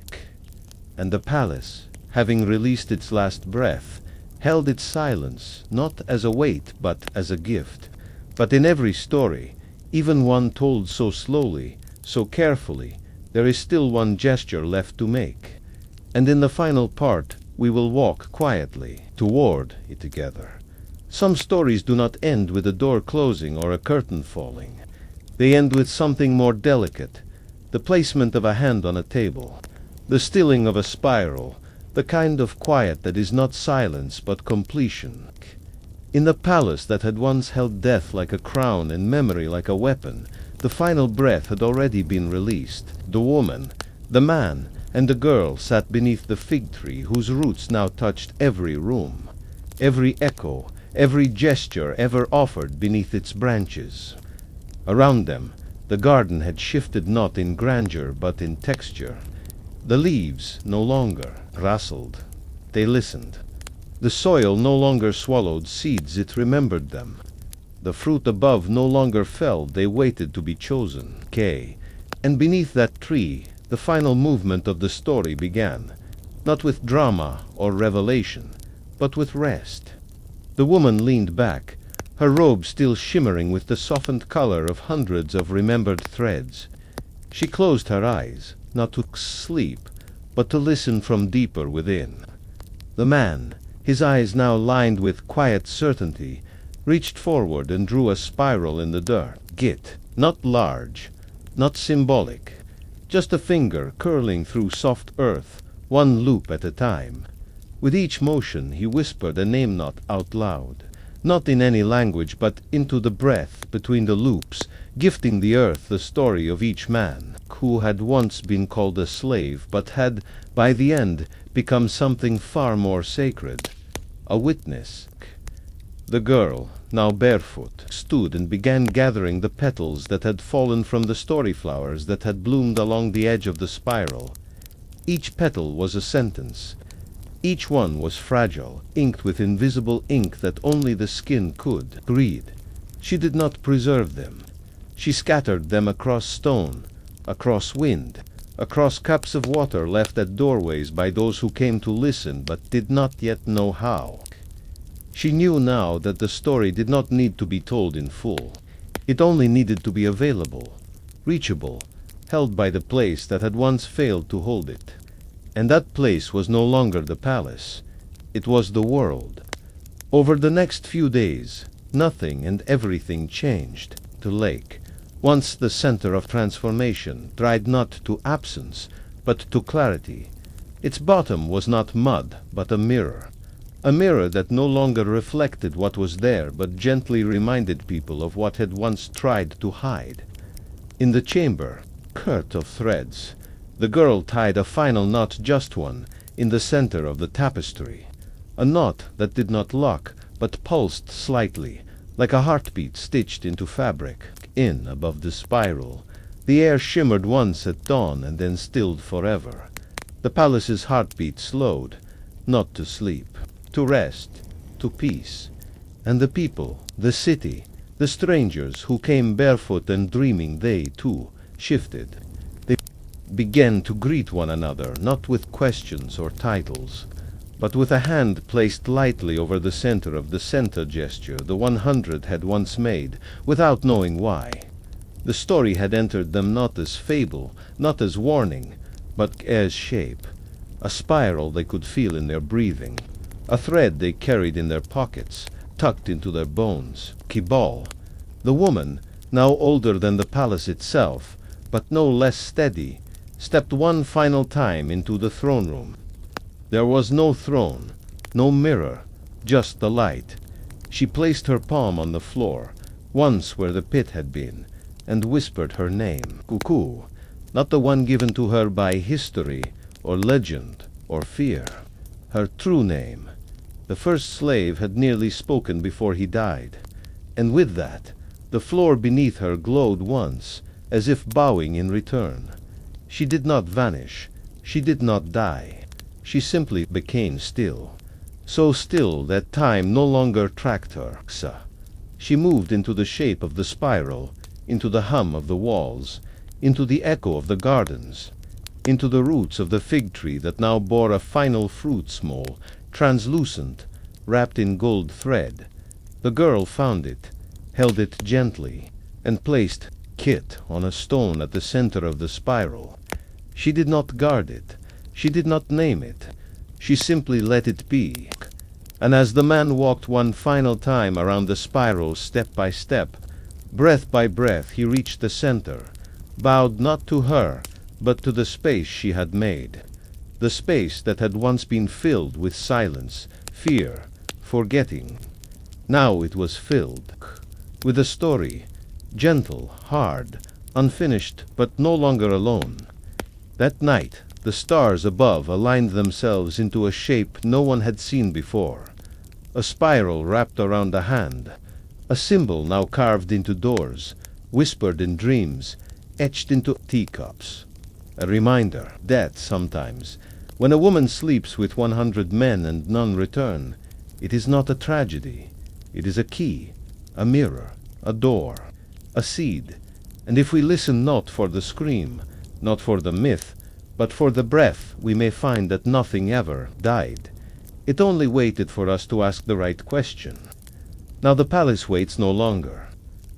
and the palace, having released its last breath, held its silence not as a weight but as a gift. But in every story, even one told so slowly, so carefully, there is still one gesture left to make. And in the final part, we will walk quietly toward it together. Some stories do not end with a door closing or a curtain falling. They end with something more delicate, the placement of a hand on a table, the stilling of a spiral, the kind of quiet that is not silence but completion. In the palace that had once held death like a crown and memory like a weapon, the final breath had already been released. The woman, the man, and the girl sat beneath the fig tree whose roots now touched every room, every echo, every gesture ever offered beneath its branches. Around them, the garden had shifted not in grandeur but in texture. The leaves no longer rustled. They listened. The soil no longer swallowed seeds, it remembered them. The fruit above no longer fell, they waited to be chosen. And beneath that tree, the final movement of the story began, not with drama or revelation, but with rest. The woman leaned back, her robe still shimmering with the softened color of hundreds of remembered threads. She closed her eyes, not to sleep, but to listen from deeper within. The man, his eyes now lined with quiet certainty, reached forward and drew a spiral in the dirt. Not large, not symbolic, just a finger curling through soft earth, one loop at a time. With each motion he whispered a name not out loud, not in any language but into the breath between the loops, gifting the earth the story of each man, who had once been called a slave but had, by the end, become something far more sacred, a witness. The girl, now barefoot, stood and began gathering the petals that had fallen from the story flowers that had bloomed along the edge of the spiral. Each petal was a sentence. Each one was fragile, inked with invisible ink that only the skin could read. She did not preserve them. She scattered them across stone, across wind, across cups of water left at doorways by those who came to listen but did not yet know how. She knew now that the story did not need to be told in full. It only needed to be available, reachable, held by the place that had once failed to hold it. And that place was no longer the palace. It was the world. Over the next few days, nothing and everything changed. The lake, once the center of transformation, dried not to absence, but to clarity. Its bottom was not mud, but a mirror that no longer reflected what was there, but gently reminded people of what had once tried to hide. In the chamber, girt of threads, the girl tied a final knot, just one, in the center of the tapestry. A knot that did not lock, but pulsed slightly, like a heartbeat stitched into fabric. In above the spiral, the air shimmered once at dawn and then stilled forever. The palace's heartbeat slowed, not to sleep, to rest, to peace. And the people, the city, the strangers who came barefoot and dreaming, they, too, shifted. began to greet one another, not with questions or titles, but with a hand placed lightly over the center of the center gesture the 100 had once made, without knowing why. The story had entered them not as fable, not as warning, but as shape. A spiral they could feel in their breathing, a thread they carried in their pockets, tucked into their bones. Keyhole, the woman, now older than the palace itself, but no less steady, stepped one final time into the throne room. There was no throne, no mirror, just the light. She placed her palm on the floor, once where the pit had been, and whispered her name, Cuckoo, not the one given to her by history, or legend, or fear. Her true name. The first slave had nearly spoken before he died, and with that, the floor beneath her glowed once, as if bowing in return. She did not vanish. She did not die. She simply became still. So still that time no longer tracked her. She moved into the shape of the spiral, into the hum of the walls, into the echo of the gardens, into the roots of the fig tree that now bore a final fruit small, translucent, wrapped in gold thread. The girl found it, held it gently, and placed Kit on a stone at the center of the spiral. She did not guard it. She did not name it. She simply let it be. And as the man walked one final time around the spiral step by step, breath by breath he reached the center, bowed not to her, but to the space she had made. The space that had once been filled with silence, fear, forgetting. Now it was filled with a story, gentle, hard, unfinished, but no longer alone. That night, the stars above aligned themselves into a shape no one had seen before. A spiral wrapped around a hand, a symbol now carved into doors, whispered in dreams, etched into teacups. A reminder that sometimes, when a woman sleeps with 100 men and none return, it is not a tragedy. It is a key, a mirror, a door, a seed. And if we listen not for the scream, not for the myth, but for the breath, we may find that nothing ever died. It only waited for us to ask the right question. Now the palace waits no longer.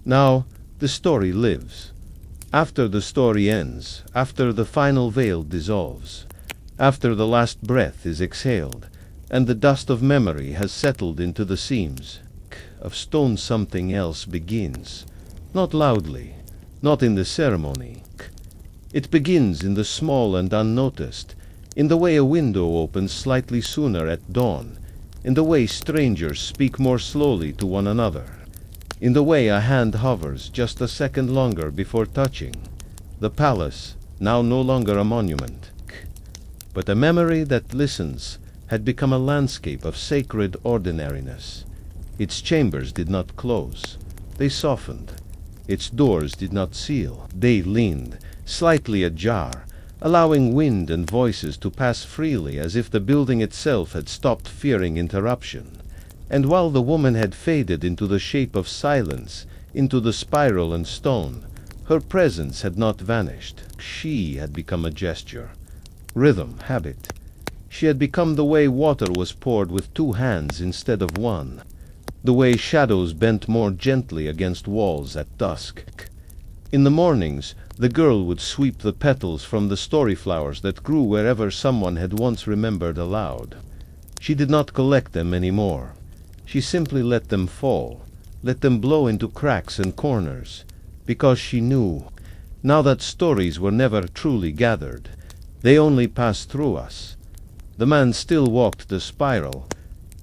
Now the story lives. After the story ends, after the final veil dissolves, after the last breath is exhaled, and the dust of memory has settled into the seams of stone, something else begins. Not loudly, not in the ceremony. It begins in the small and unnoticed, in the way a window opens slightly sooner at dawn, in the way strangers speak more slowly to one another, in the way a hand hovers just a second longer before touching. The palace, now no longer a monument, but a memory that listens, had become a landscape of sacred ordinariness. Its chambers did not close. They softened. Its doors did not seal. They leaned, slightly ajar, allowing wind and voices to pass freely as if the building itself had stopped fearing interruption. And while the woman had faded into the shape of silence, into the spiral and stone, her presence had not vanished. She had become a gesture, rhythm, habit. She had become the way water was poured with 2 hands instead of 1, the way shadows bent more gently against walls at dusk. In the mornings, the girl would sweep the petals from the story flowers that grew wherever someone had once remembered aloud. She did not collect them anymore. She simply let them fall, let them blow into cracks and corners, because she knew, now that stories were never truly gathered, they only passed through us. The man still walked the spiral,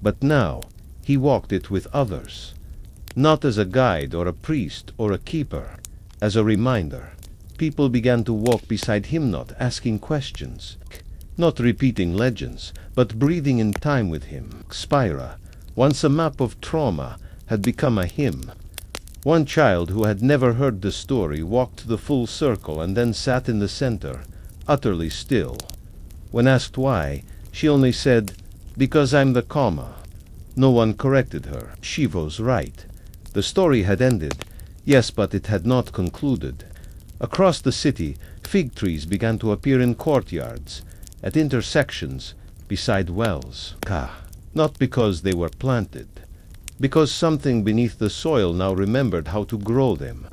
but now he walked it with others, not as a guide or a priest or a keeper, as a reminder. People began to walk beside him, not asking questions, not repeating legends, but breathing in time with him. Spira, once a map of trauma, had become a hymn. One child who had never heard the story walked the full circle and then sat in the center, utterly still. When asked why, she only said, "Because I'm the comma." No one corrected her. She was right. The story had ended, yes, but it had not concluded. Across the city, fig trees began to appear in courtyards, at intersections, beside wells. Not because they were planted, because something beneath the soil now remembered how to grow them,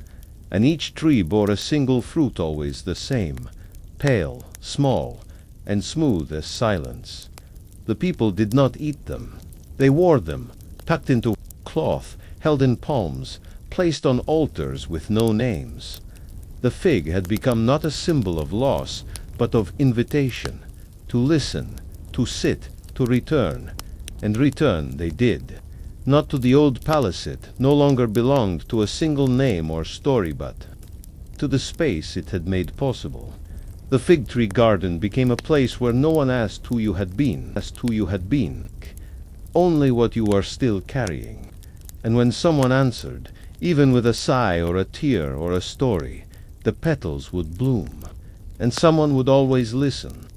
and each tree bore a single fruit always the same, pale, small, and smooth as silence. The people did not eat them. They wore them, tucked into cloth, held in palms, placed on altars with no names. The fig had become not a symbol of loss, but of invitation, to listen, to sit, to return. And return they did. Not to the old palace it no longer belonged to a single name or story, but to the space it had made possible. The fig tree garden became a place where no one asked who you had been, only what you were still carrying. And when someone answered, even with a sigh or a tear or a story, the petals would bloom, and someone would always listen.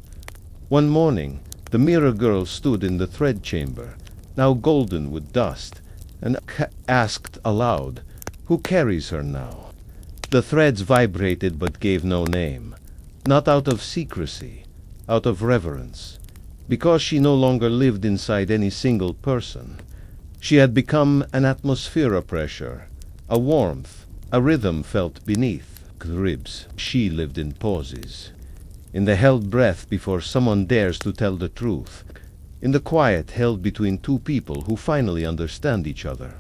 One morning, the mirror girl stood in the thread chamber, now golden with dust, and asked aloud, "Who carries her now?" The threads vibrated but gave no name, not out of secrecy, out of reverence, because she no longer lived inside any single person. She had become an atmosphere, a pressure, a warmth, a rhythm felt beneath the ribs. She lived in pauses, in the held breath before someone dares to tell the truth, in the quiet held between two people who finally understand each other.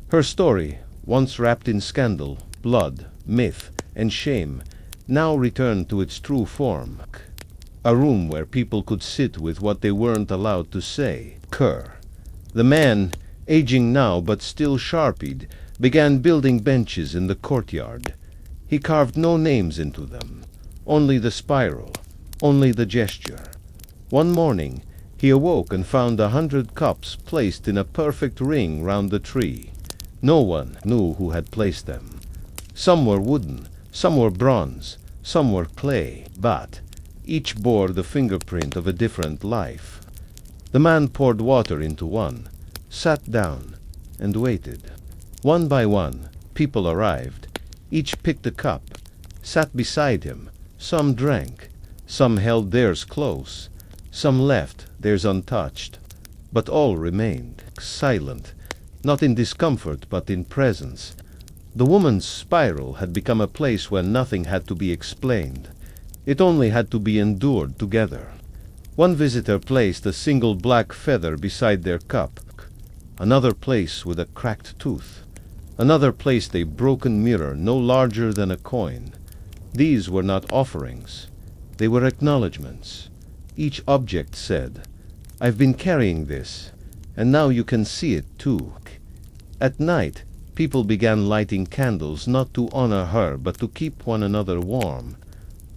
Her story, once wrapped in scandal, blood, myth, and shame, now returned to its true form. A room where people could sit with what they weren't allowed to say. The man, aging now but still sharpied, began building benches in the courtyard. He carved no names into them, only the spiral, only the gesture. One morning, he awoke and found 100 cups placed in a perfect ring round the tree. No one knew who had placed them. Some were wooden, some were bronze, some were clay, but each bore the fingerprint of a different life. The man poured water into one, sat down, and waited. One by one, people arrived. Each picked a cup, sat beside him. Some drank, some held theirs close, some left theirs untouched, but all remained silent, not in discomfort but in presence. The woman's spiral had become a place where nothing had to be explained. It only had to be endured together. One visitor placed a single black feather beside their cup. Another placed with a cracked tooth. Another placed a broken mirror no larger than a coin. These were not offerings. They were acknowledgments. Each object said, "I've been carrying this, and now you can see it too." At night, people began lighting candles not to honor her but to keep one another warm.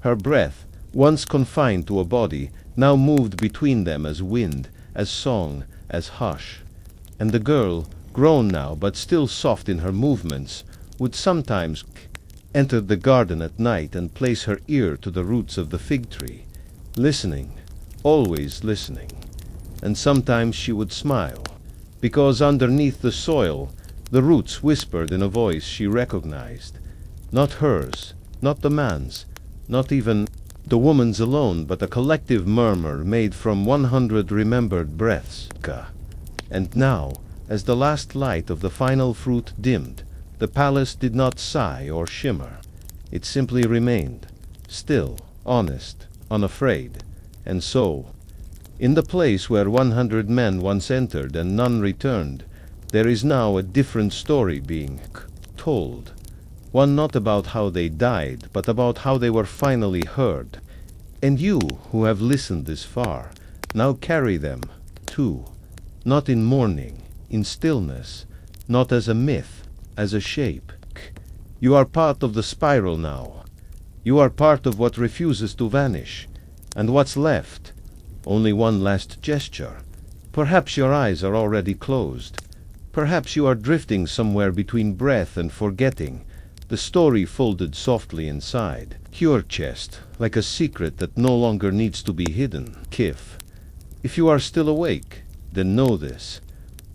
Her breath, once confined to a body, now moved between them as wind, as song, as hush. And the girl, grown now but still soft in her movements, would sometimes enter the garden at night and place her ear to the roots of the fig tree, listening, always listening. And sometimes she would smile, because underneath the soil, the roots whispered in a voice she recognized. Not hers, not the man's, not even the woman's alone, but a collective murmur made from 100 remembered breaths. And now, as the last light of the final fruit dimmed, the palace did not sigh or shimmer. It simply remained, still, honest, unafraid. And so, in the place where 100 men once entered and none returned, there is now a different story being told. One not about how they died, but about how they were finally heard. And you, who have listened this far, now carry them, too, not in mourning, in stillness, not as a myth, as a shape. You are part of the spiral now. You are part of what refuses to vanish. And what's left? Only one last gesture. Perhaps your eyes are already closed. Perhaps you are drifting somewhere between breath and forgetting, the story folded softly inside. Your chest, like a secret that no longer needs to be hidden. If you are still awake, then know this.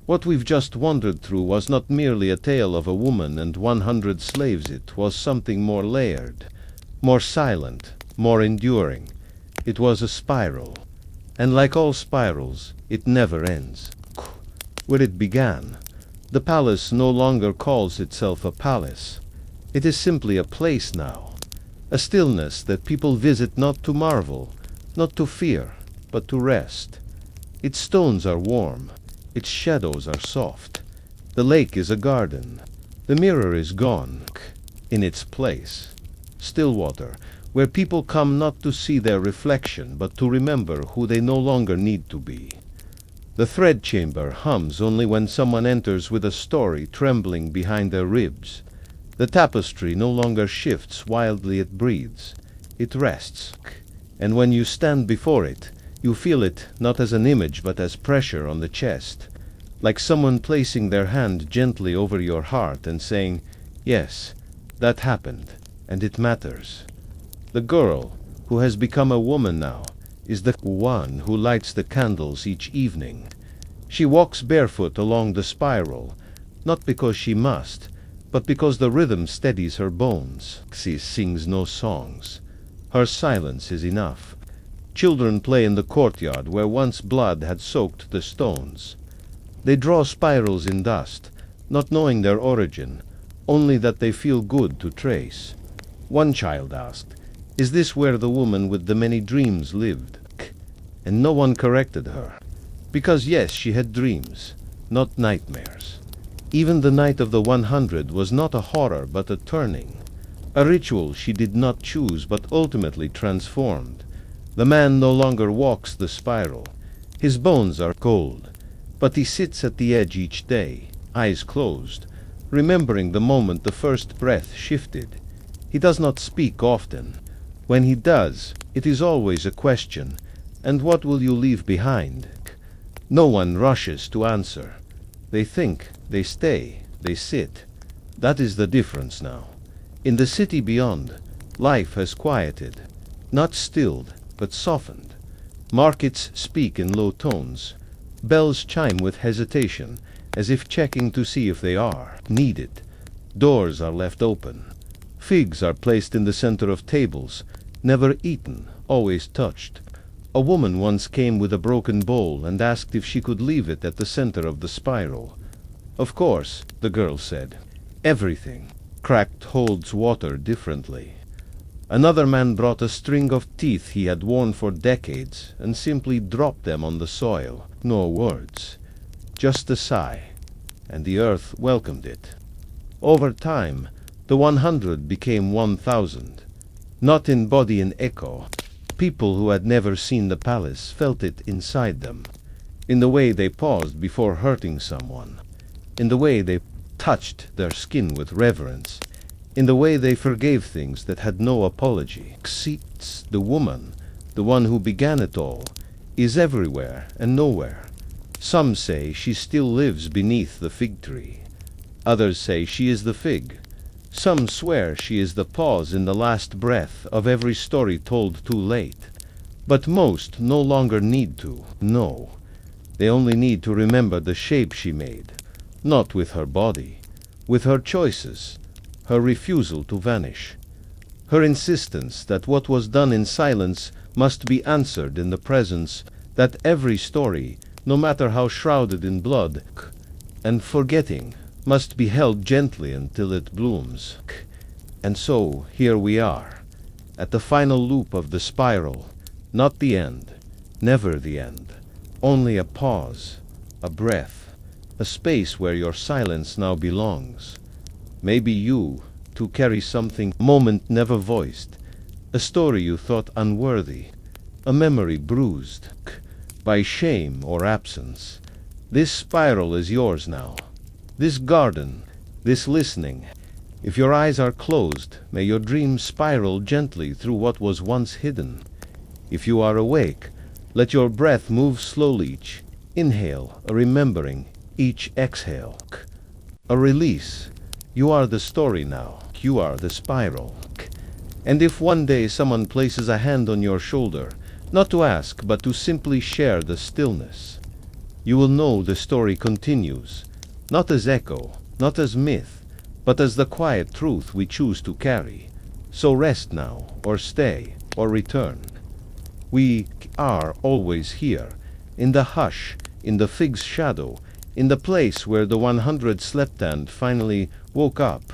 What we've just wandered through was not merely a tale of a woman and 100 slaves. It was something more layered. more silent, more enduring. It was a spiral, and like all spirals, it never ends. Where it began, the palace no longer calls itself a palace. It is simply a place now, a stillness that people visit not to marvel, not to fear, but to rest. Its stones are warm, its shadows are soft. The lake is a garden. The mirror is gone. In its place, still water, where people come not to see their reflection, but to remember who they no longer need to be. The thread chamber hums only when someone enters with a story trembling behind their ribs. The tapestry no longer shifts wildly, it breathes. It rests. And when you stand before it, you feel it not as an image but as pressure on the chest, like someone placing their hand gently over your heart and saying, "Yes, that happened, and it matters." The girl, who has become a woman now, is the one who lights the candles each evening. She walks barefoot along the spiral, not because she must, but because the rhythm steadies her bones. She sings no songs. Her silence is enough. Children play in the courtyard where once blood had soaked the stones. They draw spirals in dust, not knowing their origin, only that they feel good to trace. One child asked, "Is this where the woman with the many dreams lived?" And no one corrected her. Because yes, she had dreams, not nightmares. Even the night of the 100 was not a horror but a turning. A ritual she did not choose but ultimately transformed. The man no longer walks the spiral. His bones are cold, but he sits at the edge each day, eyes closed, remembering the moment the first breath shifted. He does not speak often. When he does, it is always a question, "And what will you leave behind?" No one rushes to answer. They think, they stay, they sit. That is the difference now. In the city beyond, life has quieted, not stilled, but softened. Markets speak in low tones. Bells chime with hesitation, as if checking to see if they are needed. Doors are left open. Figs are placed in the center of tables, never eaten, always touched. A woman once came with a broken bowl and asked if she could leave it at the center of the spiral. "Of course," the girl said. "Everything cracked holds water differently." Another man brought a string of teeth he had worn for decades and simply dropped them on the soil. No words, just a sigh, and the earth welcomed it. Over time, the 100 became 1,000, not in body and echo. People who had never seen the palace felt it inside them, in the way they paused before hurting someone, in the way they touched their skin with reverence, in the way they forgave things that had no apology. Xeets, the woman, the one who began it all, is everywhere and nowhere. Some say she still lives beneath the fig tree. Others say she is the fig. Some swear she is the pause in the last breath of every story told too late. But most no longer need to. No. They only need to remember the shape she made. Not with her body. With her choices. Her refusal to vanish. Her insistence that what was done in silence must be answered in the presence. That every story, no matter how shrouded in blood and forgetting, must be held gently until it blooms. And so, here we are, at the final loop of the spiral, not the end, never the end, only a pause, a breath, a space where your silence now belongs. Maybe you, to carry something moment never voiced, a story you thought unworthy, a memory bruised by shame or absence. This spiral is yours now. This garden, this listening. If your eyes are closed, may your dreams spiral gently through what was once hidden. If you are awake, let your breath move slowly. Each inhale, a remembering. Each exhale, a release. You are the story now. You are the spiral. And if one day someone places a hand on your shoulder, not to ask, but to simply share the stillness, you will know the story continues. Not as echo, not as myth, but as the quiet truth we choose to carry. So rest now, or stay, or return. We are always here, in the hush, in the fig's shadow, in the place where the 100 slept and finally woke up